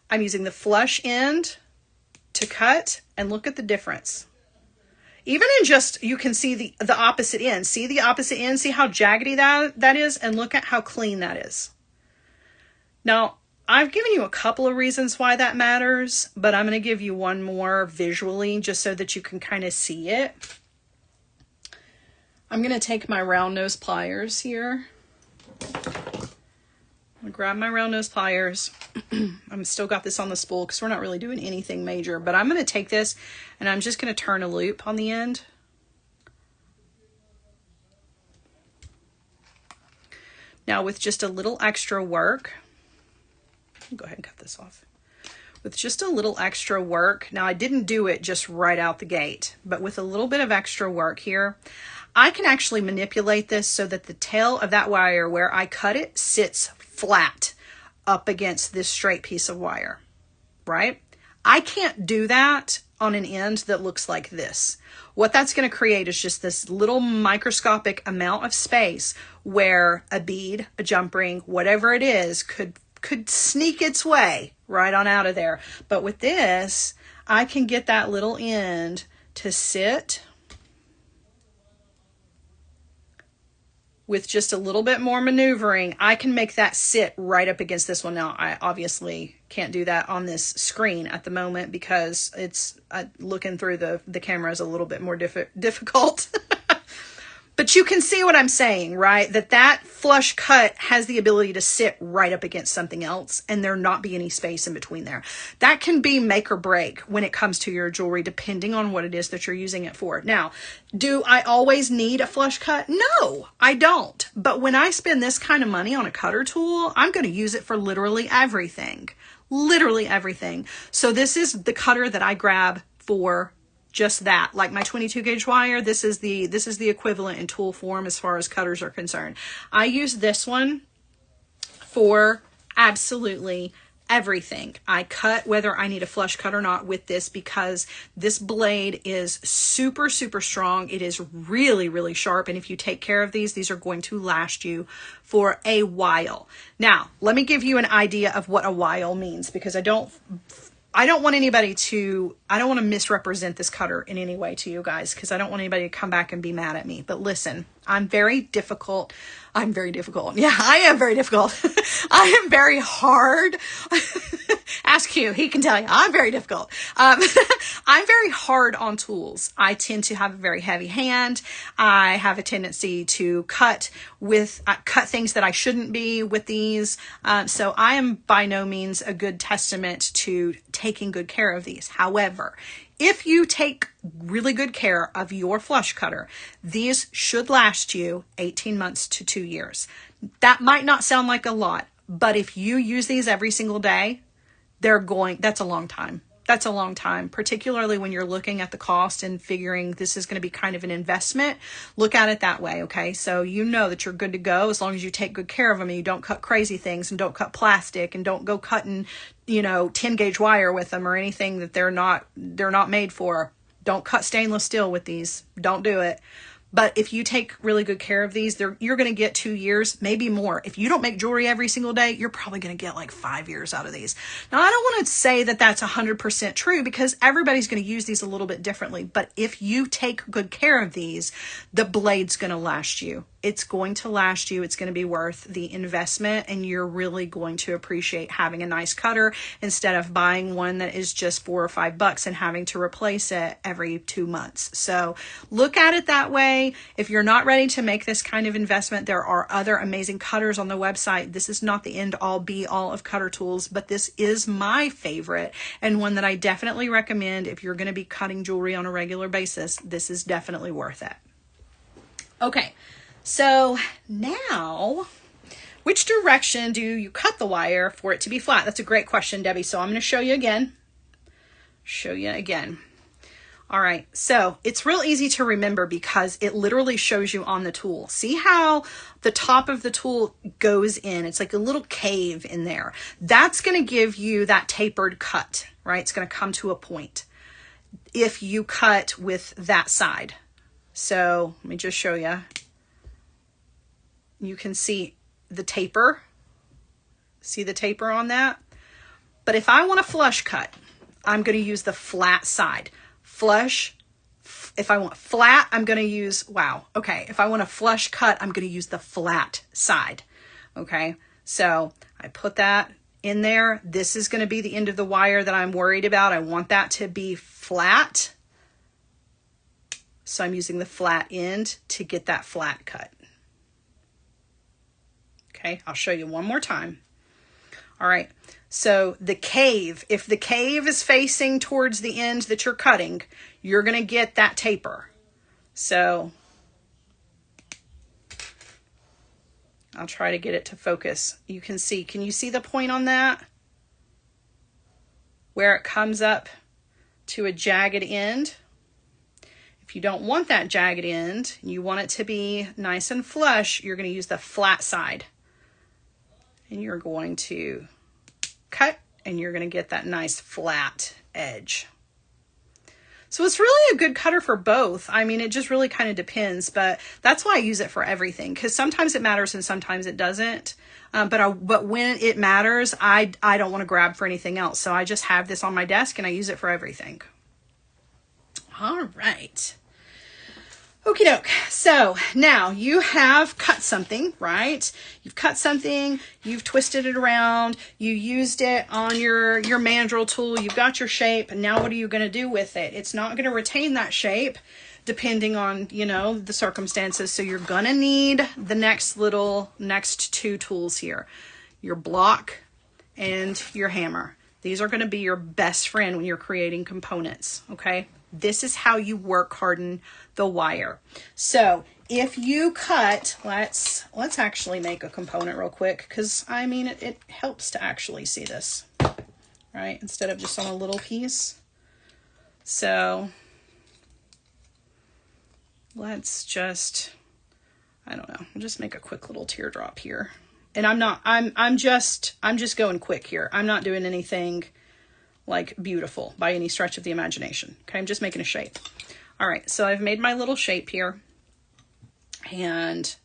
A: I'm using the flush end to cut, and look at the difference. Even in just, you can see the opposite end. See the opposite end? See how jaggedy that is? And look at how clean that is. Now, I've given you a couple of reasons why that matters, but I'm going to give you one more visually just so that you can kind of see it. I'm going to take my round nose pliers here. I'm going to grab my round nose pliers. I'm still got this on the spool because we're not really doing anything major, but I'm going to take this and I'm just going to turn a loop on the end. Now with just a little extra work, go ahead and cut this off. With just a little extra work, now I didn't do it just right out the gate, but with a little bit of extra work here, I can actually manipulate this so that the tail of that wire where I cut it sits flat up against this straight piece of wire, right? I can't do that on an end that looks like this. What that's going to create is just this little microscopic amount of space where a bead, a jump ring, whatever it is, could sneak its way right on out of there. But with this, I can get that little end to sit with just a little bit more maneuvering. I can make that sit right up against this one. Now, I obviously can't do that on this screen at the moment because it's looking through the camera is a little bit more difficult. But you can see what I'm saying, right? That flush cut has the ability to sit right up against something else and there not be any space in between there. That can be make or break when it comes to your jewelry, depending on what it is that you're using it for. Now, do I always need a flush cut? No, I don't. But when I spend this kind of money on a cutter tool, I'm going to use it for literally everything. Literally everything. So this is the cutter that I grab for just that. Like my 22 gauge wire, this is the equivalent in tool form as far as cutters are concerned. I use this one for absolutely everything. I cut whether I need a flush cut or not with this because this blade is super, super strong. It is really, really sharp. And if you take care of these are going to last you for a while. Now, let me give you an idea of what a while means, because I don't want to misrepresent this cutter in any way to you guys, because I don't want anybody to come back and be mad at me. But listen, I'm very difficult. Yeah, I am very difficult. I am very hard. Ask Q, he can tell you. I'm very difficult. I'm very hard on tools. I tend to have a very heavy hand. I have a tendency to cut things that I shouldn't be with these. So I am by no means a good testament to taking good care of these. However, if you take really good care of your flush cutter, these should last you 18 months to 2 years. That might not sound like a lot, but if you use these every single day, that's a long time. That's a long time, particularly when you're looking at the cost and figuring this is going to be kind of an investment. Look at it that way, okay? So you know that you're good to go as long as you take good care of them and you don't cut crazy things and don't cut plastic and don't go cutting, 10 gauge wire with them or anything that they're not made for. Don't cut stainless steel with these. Don't do it. But if you take really good care of these, you're going to get 2 years, maybe more. If you don't make jewelry every single day, you're probably going to get like 5 years out of these. Now, I don't want to say that that's 100% true because everybody's going to use these a little bit differently. But if you take good care of these, the blade's going to last you. it's going to last you. It's going to be worth the investment, and you're really going to appreciate having a nice cutter instead of buying one that is just $4 or $5 and having to replace it every 2 months. So look at it that way. If you're not ready to make this kind of investment, there are other amazing cutters on the website. This is not the end all be all of cutter tools, but this is my favorite and one that I definitely recommend if you're going to be cutting jewelry on a regular basis. This is definitely worth it. Okay, so now, which direction do you cut the wire for it to be flat? That's a great question, Debbie. So I'm going to show you again. All right, so it's real easy to remember because it literally shows you on the tool. See how the top of the tool goes in? It's like a little cave in there. That's going to give you that tapered cut, right? It's going to come to a point if you cut with that side. So let me just show you. You can see the taper. See the taper on that? But if I want a flush cut, I'm going to use the flat side. Flush. If I want flat, I'm going to use, wow. Okay. If I want a flush cut, I'm going to use the flat side. Okay. So I put that in there. This is going to be the end of the wire that I'm worried about. I want that to be flat. So I'm using the flat end to get that flat cut. Okay. I'll show you one more time. All right. So the cave, if the cave is facing towards the end that you're cutting, you're going to get that taper. So I'll try to get it to focus. You can see, can you see the point on that? Where it comes up to a jagged end. If you don't want that jagged end, you want it to be nice and flush, you're going to use the flat side. And you're going to cut, and you're going to get that nice flat edge. So it's really a good cutter for both. I mean, it just really kind of depends, but that's why I use it for everything, because sometimes it matters and sometimes it doesn't. But when it matters, I don't want to grab for anything else. So I just have this on my desk and I use it for everything. All right. Okie doke. So now you have cut something, right? You've cut something, you've twisted it around, you used it on your mandrel tool, you've got your shape, and now what are you going to do with it? It's not going to retain that shape depending on, you know, the circumstances. So you're going to need the next two tools here, your block and your hammer. These are going to be your best friend when you're creating components, okay? This is how you work harden the wire. So if you cut, let's actually make a component real quick, because I mean it helps to actually see this, right? Instead of just on a little piece. So let's just, I don't know, we'll just make a quick little teardrop here. And I'm just going quick here. I'm not doing anything like beautiful by any stretch of the imagination. Okay, I'm just making a shape. All right, so I've made my little shape here. And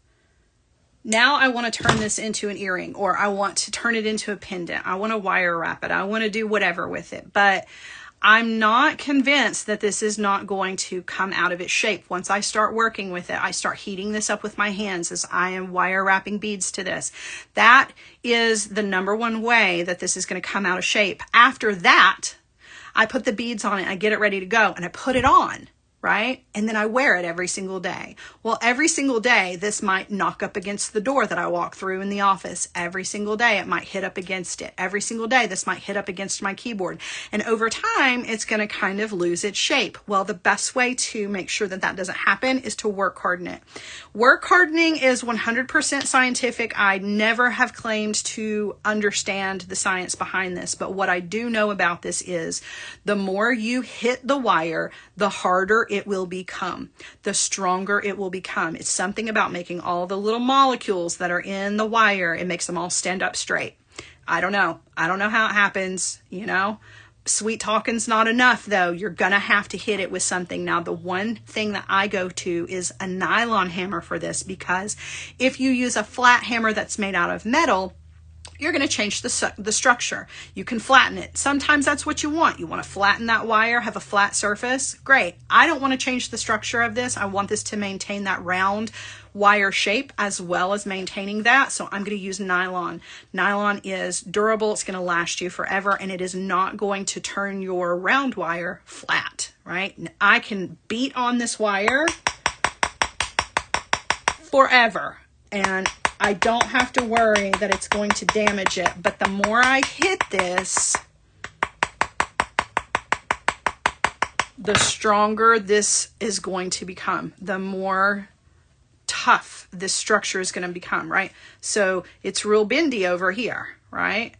A: now I want to turn this into an earring, or I want to turn it into a pendant. I want to wire wrap it. I want to do whatever with it. But I'm not convinced that this is not going to come out of its shape. Once I start working with it, I start heating this up with my hands as I am wire wrapping beads to this. That is the number one way that this is going to come out of shape. After that, I put the beads on it, I get it ready to go, and I put it on, right? And then I wear it every single day. Well, every single day, this might knock up against the door that I walk through in the office. Every single day, it might hit up against it. Every single day, this might hit up against my keyboard. And over time, it's going to kind of lose its shape. Well, the best way to make sure that that doesn't happen is to work harden it. Work hardening is 100% scientific. I never have claimed to understand the science behind this, but what I do know about this is the more you hit the wire, the harder it will become, the stronger it will become. It's something about making all the little molecules that are in the wire. It makes them all stand up straight. I don't know. I don't know how it happens, you know. Sweet talking's not enough, though. You're going to have to hit it with something. Now, the one thing that I go to is a nylon hammer for this, because if you use a flat hammer that's made out of metal, you're going to change the structure. You can flatten it. Sometimes that's what you want. You want to flatten that wire, have a flat surface. Great. I don't want to change the structure of this. I want this to maintain that round wire shape as well as maintaining that. So I'm going to use nylon. Nylon is durable. It's going to last you forever, and it is not going to turn your round wire flat, right? I can beat on this wire forever, and I don't have to worry that it's going to damage it. But the more I hit this, the stronger this is going to become, the more tough this structure is going to become, right? So it's real bendy over here, right?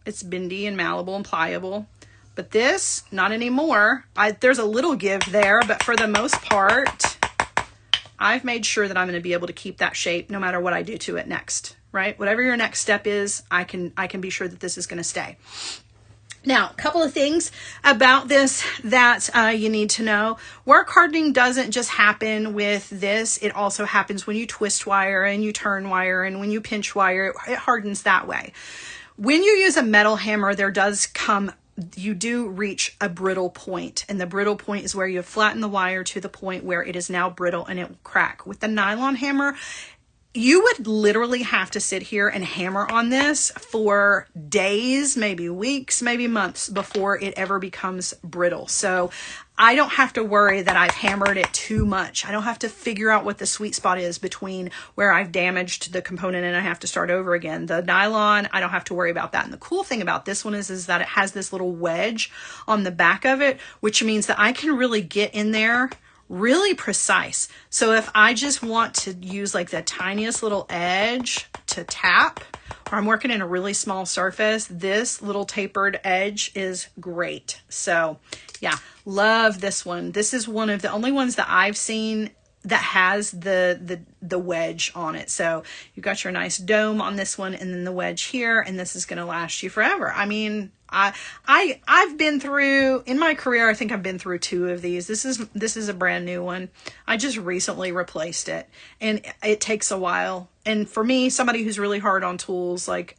A: It's bendy and malleable and pliable. But this, not anymore. There's a little give there, but for the most part, I've made sure that I'm going to be able to keep that shape no matter what I do to it next, right? Whatever your next step is, I can be sure that this is going to stay. Now, a couple of things about this that you need to know. Work hardening doesn't just happen with this. It also happens when you twist wire and you turn wire and when you pinch wire. It hardens that way. When you use a metal hammer, you do reach a brittle point, and the brittle point is where you have flattened the wire to the point where it is now brittle and it will crack. With the nylon hammer, you would literally have to sit here and hammer on this for days, maybe weeks, maybe months before it ever becomes brittle. So I don't have to worry that I've hammered it too much. I don't have to figure out what the sweet spot is between where I've damaged the component and I have to start over again. The nylon, I don't have to worry about that. And the cool thing about this one is that it has this little wedge on the back of it, which means that I can really get in there really precise. So if I just want to use like the tiniest little edge to tap, or I'm working in a really small surface, this little tapered edge is great. So yeah, love this one. This is one of the only ones that I've seen that has the wedge on it. So you've got your nice dome on this one and then the wedge here, and this is going to last you forever. I mean, I've been through, in my career, I think I've been through 2 of these. This is a brand new one. I just recently replaced it, and it takes a while. And for me, somebody who's really hard on tools, like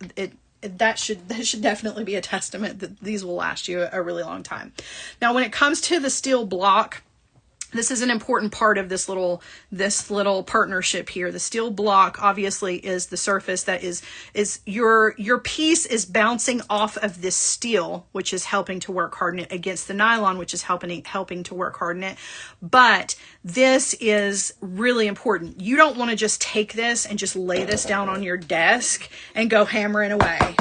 A: that should definitely be a testament that these will last you a really long time. Now, when it comes to the steel block, this is an important part of this little partnership here. The steel block obviously is the surface that is your piece is bouncing off of this steel, which is helping to work harden it, against the nylon, which is helping to work harden it. But this is really important. You don't want to just take this and just lay this down on your desk and go hammering away.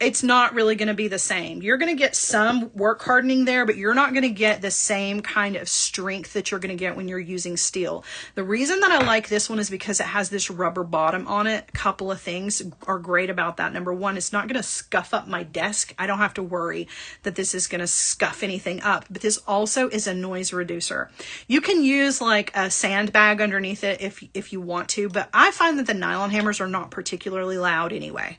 A: It's not really going to be the same. You're going to get some work hardening there, but you're not going to get the same kind of strength that you're going to get when you're using steel. The reason that I like this one is because it has this rubber bottom on it. A couple of things are great about that. Number one, it's not going to scuff up my desk. I don't have to worry that this is going to scuff anything up, but this also is a noise reducer. You can use like a sandbag underneath it if you want to, but I find that the nylon hammers are not particularly loud anyway.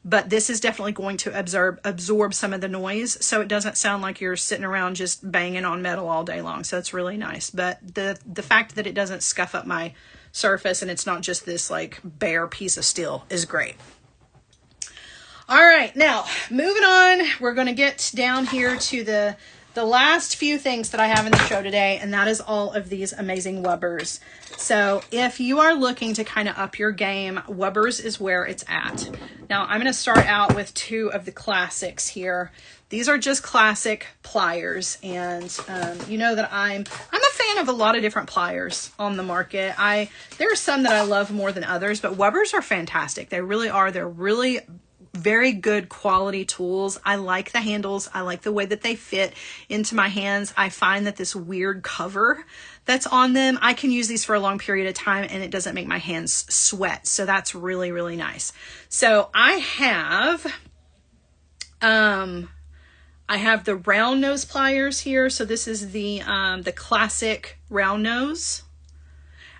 A: But this is definitely going to absorb some of the noise, so it doesn't sound like you're sitting around just banging on metal all day long. So it's really nice. But the fact that it doesn't scuff up my surface and it's not just this like bare piece of steel is great. All right, now moving on, we're going to get down here to the last few things that I have in the show today, and that is all of these amazing wubbers. So if you are looking to kind of up your game, wubbers is where it's at. Now I'm going to start out with 2 of the classics here. These are just classic pliers, and you know that I'm a fan of a lot of different pliers on the market. There are some that I love more than others, but wubbers are fantastic. They really are. They're really very good quality tools. I like the handles. I like the way that they fit into my hands. I find that this weird cover that's on them, I can use these for a long period of time and it doesn't make my hands sweat. So that's really, really nice. So I have the round nose pliers here. So this is the classic round nose.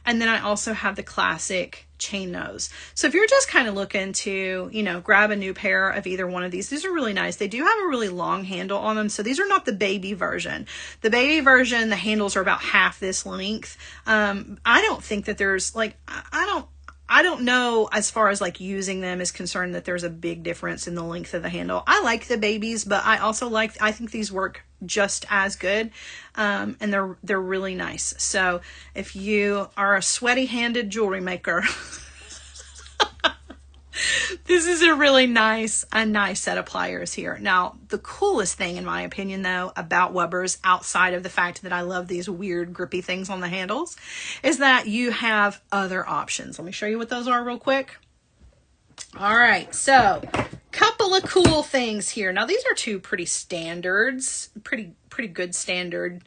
A: And then I also have the classic chain nose. So if you're just kind of looking to, grab a new pair of either one of these are really nice. They do have a really long handle on them. So these are not the baby version. The baby version, the handles are about half this length. I don't think that there's I I don't know as far as like using them is concerned that there's a big difference in the length of the handle. I like the babies, but I also I think these work just as good. And they're really nice. So if you are a sweaty handed jewelry maker, this is a really nice set of pliers here. Now, the coolest thing, in my opinion, though, about Wubbers, outside of the fact that I love these weird grippy things on the handles, is that you have other options. Let me show you what those are real quick. All right, so couple of cool things here. Now, these are two pretty standards, pretty good standard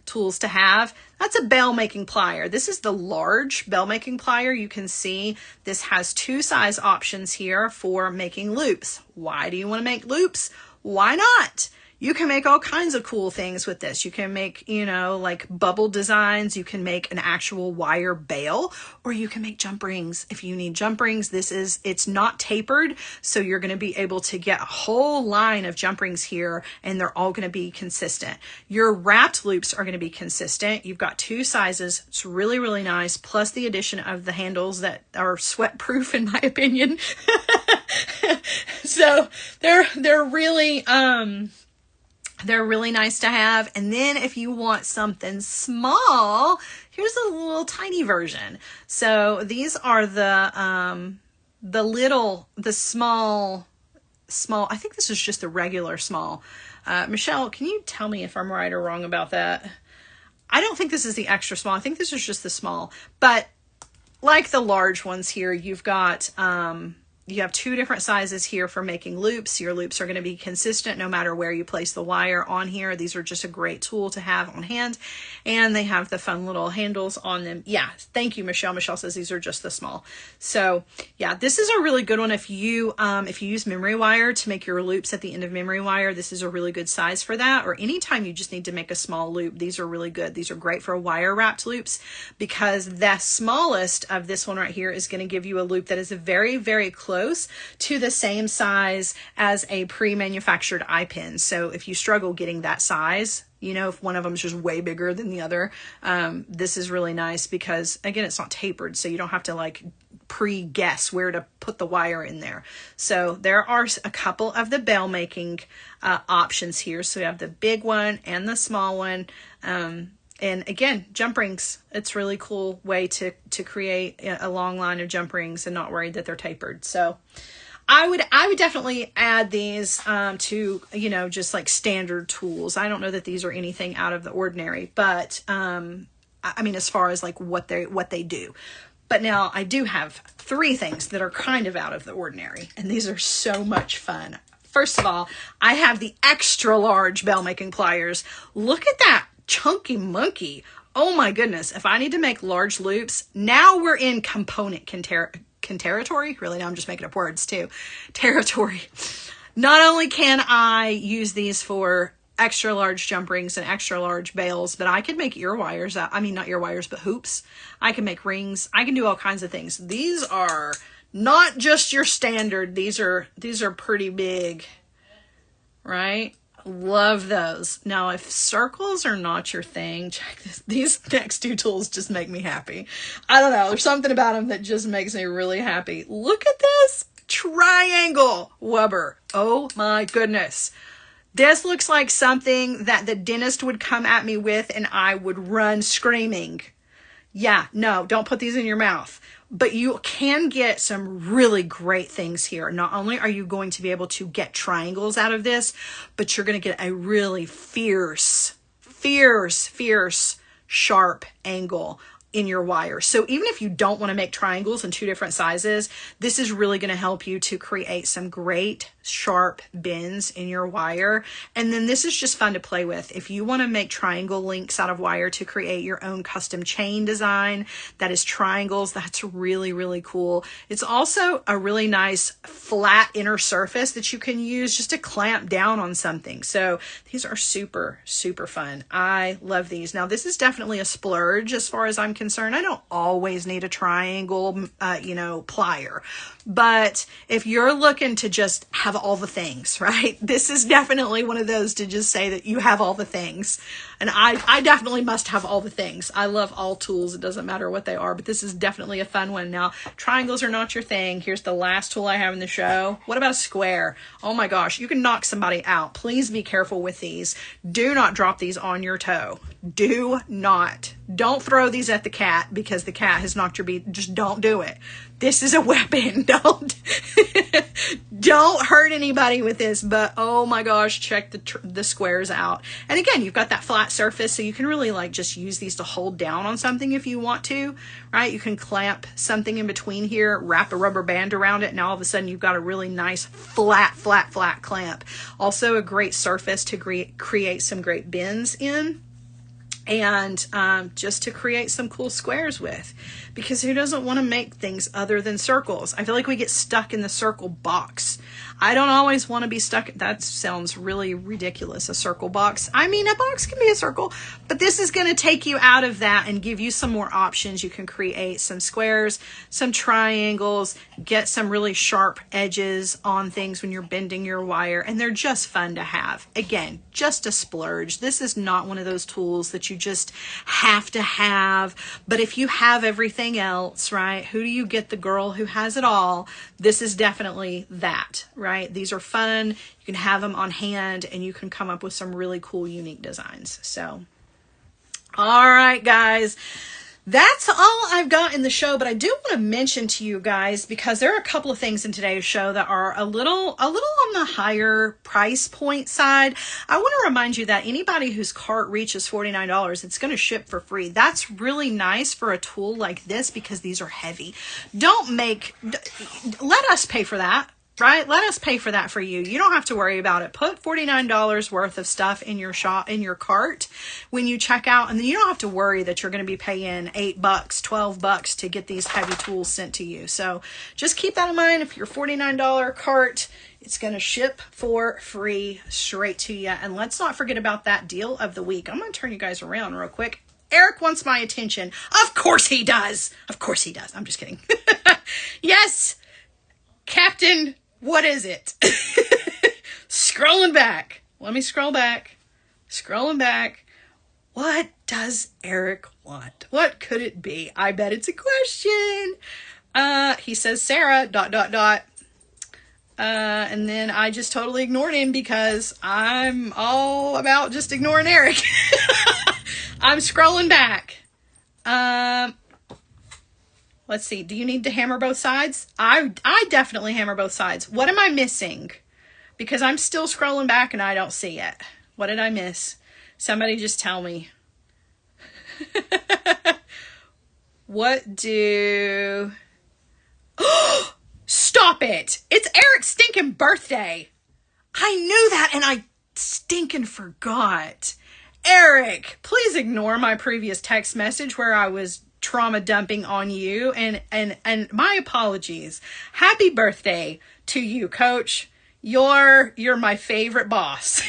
A: tools to have. That's a bell making plier. This is the large bell making plier. You can see this has two size options here for making loops. Why do you want to make loops? Why not? You can make all kinds of cool things with this. You can make, you know, like bubble designs. You can make an actual wire bail, or you can make jump rings. If you need jump rings, it's not tapered. So you're going to be able to get a whole line of jump rings here, and they're all going to be consistent. Your wrapped loops are going to be consistent. You've got two sizes. It's really, really nice. Plus the addition of the handles that are sweat proof, in my opinion. So they're really nice to have. And then if you want something small, here's a little tiny version. So these are the small, I think this is just the regular small. Michelle, can you tell me if I'm right or wrong about that? I don't think this is the extra small. I think this is just the small, but like the large ones here, you've got, you have two different sizes here for making loops. Your loops are going to be consistent no matter where you place the wire on here. These are just a great tool to have on hand, and they have the fun little handles on them. Yeah, thank you, Michelle. Michelle says these are just the small. So yeah, this is a really good one. If you use memory wire to make your loops at the end of memory wire, this is a really good size for that. Or anytime you just need to make a small loop, these are really good. These are great for wire wrapped loops, because the smallest of this one right here is going to give you a loop that is very, very close to the same size as a pre-manufactured eye pin. So if you struggle getting that size, you know, if one of them is just way bigger than the other, this is really nice because, again, it's not tapered, so you don't have to like pre-guess where to put the wire in there. So there are a couple of the bell making options here. So we have the big one and the small one. And again, jump rings. It's a really cool way to create a long line of jump rings and not worried that they're tapered. So I would definitely add these to, you know, just like standard tools. I don't know that these are anything out of the ordinary, but I mean, as far as like what they do. But now I do have three things that are kind of out of the ordinary, and these are so much fun. First of all, I have the extra large bell making pliers. Look at that chunky monkey. Oh my goodness. If I need to make large loops, now we're in component territory. Really, now I'm just making up words too. Territory. Not only can I use these for extra large jump rings and extra large bails, but I can make ear wires out. I mean, not ear wires, but hoops. I can make rings. I can do all kinds of things. These are not just your standard. These are pretty big, right? Love those. Now, if circles are not your thing, check this. These next two tools just make me happy. I don't know. There's something about them that just makes me really happy. Look at this triangle Wubber. Oh my goodness. This looks like something that the dentist would come at me with and I would run screaming. Yeah, no, don't put these in your mouth. But you can get some really great things here. Not only are you going to be able to get triangles out of this, but you're going to get a really fierce, sharp angle in your wire. So even if you don't want to make triangles in two different sizes, this is really going to help you to create some great sharp bends in your wire. And then this is just fun to play with. If you want to make triangle links out of wire to create your own custom chain design that is triangles, that's really, really cool. It's also a really nice flat inner surface that you can use just to clamp down on something. So these are super, super fun. I love these. Now, this is definitely a splurge as far as I'm concerned. I don't always need a triangle, plier. But if you're looking to just have have all the things, right? This is definitely one of those to just say that you have all the things. And I definitely must have all the things. I love all tools. It doesn't matter what they are, but this is definitely a fun one. Now, triangles are not your thing. Here's the last tool I have in the show. What about a square? Oh my gosh, you can knock somebody out. Please be careful with these. Do not drop these on your toe. Do not. Don't throw these at the cat because the cat has knocked your beat. Just don't do it. This is a weapon. Don't hurt anybody with this. But oh my gosh, check the squares out. And again, you've got that flat surface, so you can really like just use these to hold down on something if you want to, right? You can clamp something in between here, wrap a rubber band around it, and all of a sudden you've got a really nice flat clamp. Also a great surface to create some great bends in. And just to create some cool squares with, because who doesn't want to make things other than circles? I feel like we get stuck in the circle box. I don't always want to be stuck. That sounds really ridiculous, a circle box. I mean, a box can be a circle, but this is going to take you out of that and give you some more options. You can create some squares, some triangles, get some really sharp edges on things when you're bending your wire, and they're just fun to have. Again, just a splurge. This is not one of those tools that you just have to have, but if you have everything else, right, who do you get? The girl who has it all. This is definitely that, right? These are fun. You can have them on hand and you can come up with some really cool, unique designs. So, all right, guys. That's all I've got in the show, but I do want to mention to you guys, because there are a couple of things in today's show that are a little on the higher price point side. I want to remind you that anybody whose cart reaches $49, it's going to ship for free. That's really nice for a tool like this because these are heavy. Let us pay for that. Right? Let us pay for that for you. You don't have to worry about it. Put $49 worth of stuff in your cart when you check out, and then you don't have to worry that you're going to be paying $8, $12 to get these heavy tools sent to you. So just keep that in mind. If your $49 cart, it's going to ship for free straight to you. And let's not forget about that deal of the week. I'm going to turn you guys around real quick. Eric wants my attention. Of course he does. Of course he does. I'm just kidding. Yes, Captain. What is it? Scrolling back. Let me scroll back. Scrolling back. What does Eric want? What could it be? I bet it's a question. He says Sara, ... and then I just totally ignored him because I'm all about just ignoring Eric. I'm scrolling back. Let's see. Do you need to hammer both sides? I definitely hammer both sides. What am I missing? Because I'm still scrolling back and I don't see it. What did I miss? Somebody just tell me. What do... Stop it! It's Eric's stinking birthday. I knew that and I stinking forgot. Eric, please ignore my previous text message where I was trauma dumping on you, and my apologies. Happy birthday to you, Coach. You're my favorite boss.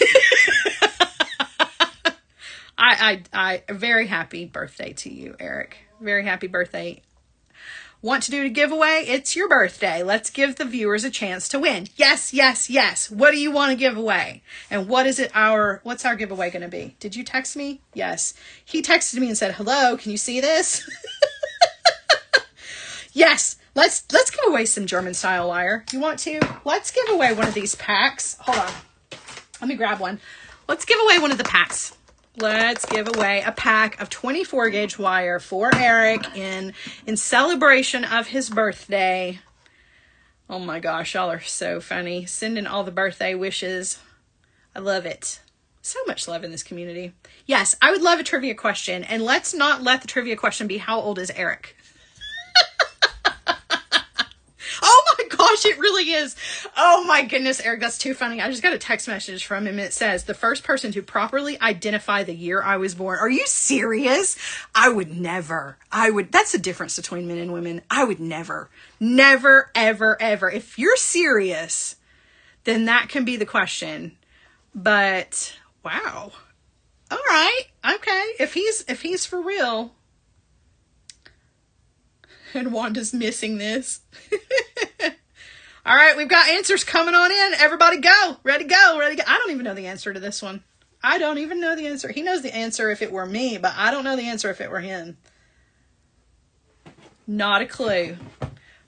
A: I very happy birthday to you, Eric. Very happy birthday. Want to do a giveaway? It's your birthday. Let's give the viewers a chance to win. Yes, yes, yes. What do you want to give away? And what's our giveaway going to be? Did you text me? Yes. He texted me and said, "Hello, can you see this?" Yes. Let's give away some German style wire. You want to? Let's give away one of these packs. Hold on. Let me grab one. Let's give away one of the packs. Let's give away a pack of 24 gauge wire for Eric in celebration of his birthday. Oh my gosh, y'all are so funny. Sending all the birthday wishes. I love it. So much love in this community. Yes, I would love a trivia question. And let's not let the trivia question be, how old is Eric? Oh my gosh, it really is. Oh my goodness, Eric, that's too funny. I just got a text message from him. It says, the first person to properly identify the year I was born. Are you serious? I would never. That's the difference between men and women. I would never, ever, ever. If you're serious, then that can be the question. But wow. All right. Okay. If he's for real. And Wanda's missing this. All right, we've got answers coming on in. Everybody go. Ready, go. Ready, go. I don't even know the answer to this one. I don't even know the answer. He knows the answer if it were me, but I don't know the answer if it were him. Not a clue.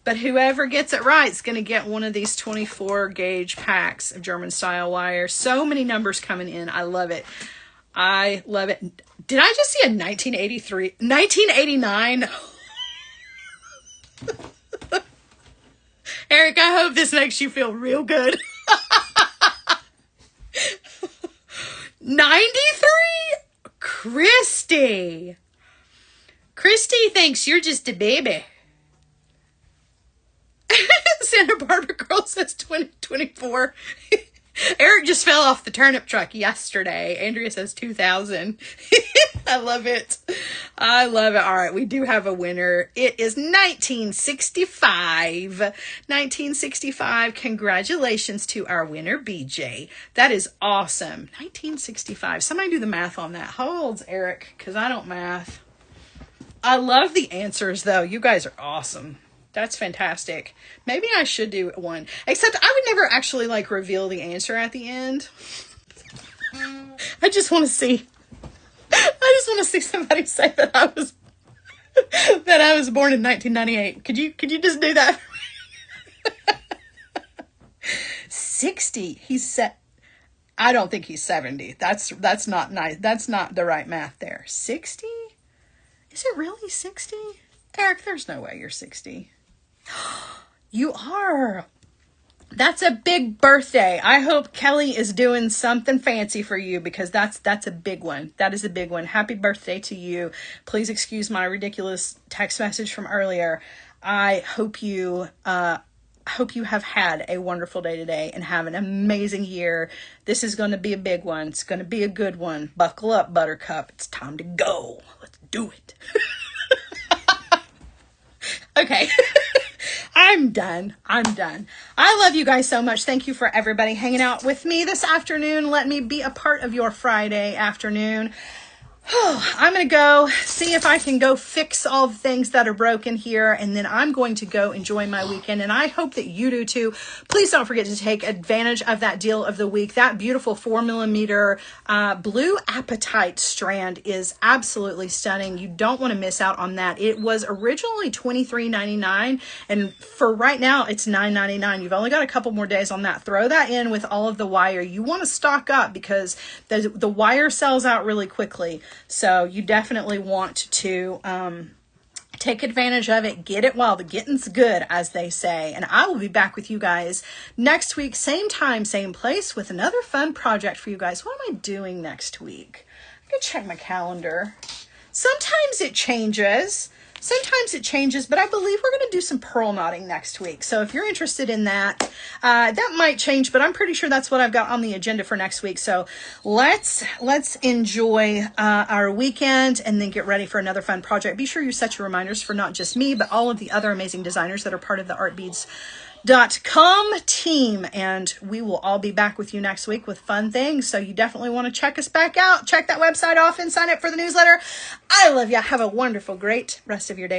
A: But whoever gets it right is going to get one of these 24 gauge packs of German style wire. So many numbers coming in. I love it. I love it. Did I just see a 1983? 1989? Eric, I hope this makes you feel real good. 93? Christy thinks you're just a baby. Santa Barbara girl says 2024. Eric just fell off the turnip truck yesterday. Andrea says 2000. I love it. I love it. All right, we do have a winner. It is 1965. 1965. Congratulations to our winner, BJ. That is awesome. 1965. Somebody do the math on that. How old's Eric? Because I don't math. I love the answers, though. You guys are awesome. That's fantastic. Maybe I should do one. Except I would never actually like reveal the answer at the end. I just want to see. I just want to see somebody say that I was born in 1998. Could you just do that for me? 60. He's set. I don't think he's 70. That's not nice. That's not the right math there. 60? Is it really 60? Eric, there's no way you're 60. You are. That's a big birthday. I hope Kelly is doing something fancy for you because that's a big one. That is a big one. Happy birthday to you. Please excuse my ridiculous text message from earlier. I hope you have had a wonderful day today and have an amazing year. This is going to be a big one. It's going to be a good one. Buckle up, Buttercup. It's time to go. Let's do it. Okay. I'm done. I love you guys so much. Thank you for everybody hanging out with me this afternoon. Let me be a part of your Friday afternoon. I'm going to go see if I can go fix all the things that are broken here, and then I'm going to go enjoy my weekend, and I hope that you do too. Please don't forget to take advantage of that deal of the week. That beautiful 4mm blue apatite strand is absolutely stunning. You don't want to miss out on that. It was originally $23.99, and for right now, it's $9.99. You've only got a couple more days on that. Throw that in with all of the wire. You want to stock up because the wire sells out really quickly. So you definitely want to take advantage of it. Get it while the getting's good, as they say. And I will be back with you guys next week, same time, same place, with another fun project for you guys. What am I doing next week? I can check my calendar. Sometimes it changes. But I believe we're going to do some pearl knotting next week. So if you're interested in that, that might change, but I'm pretty sure that's what I've got on the agenda for next week. So let's enjoy our weekend and then get ready for another fun project. Be sure you set your reminders for not just me, but all of the other amazing designers that are part of the artbeads.com team, and we will all be back with you next week with fun things. So you definitely want to check us back out. Check that website off and sign up for the newsletter. I love you. Have a wonderful, great rest of your day.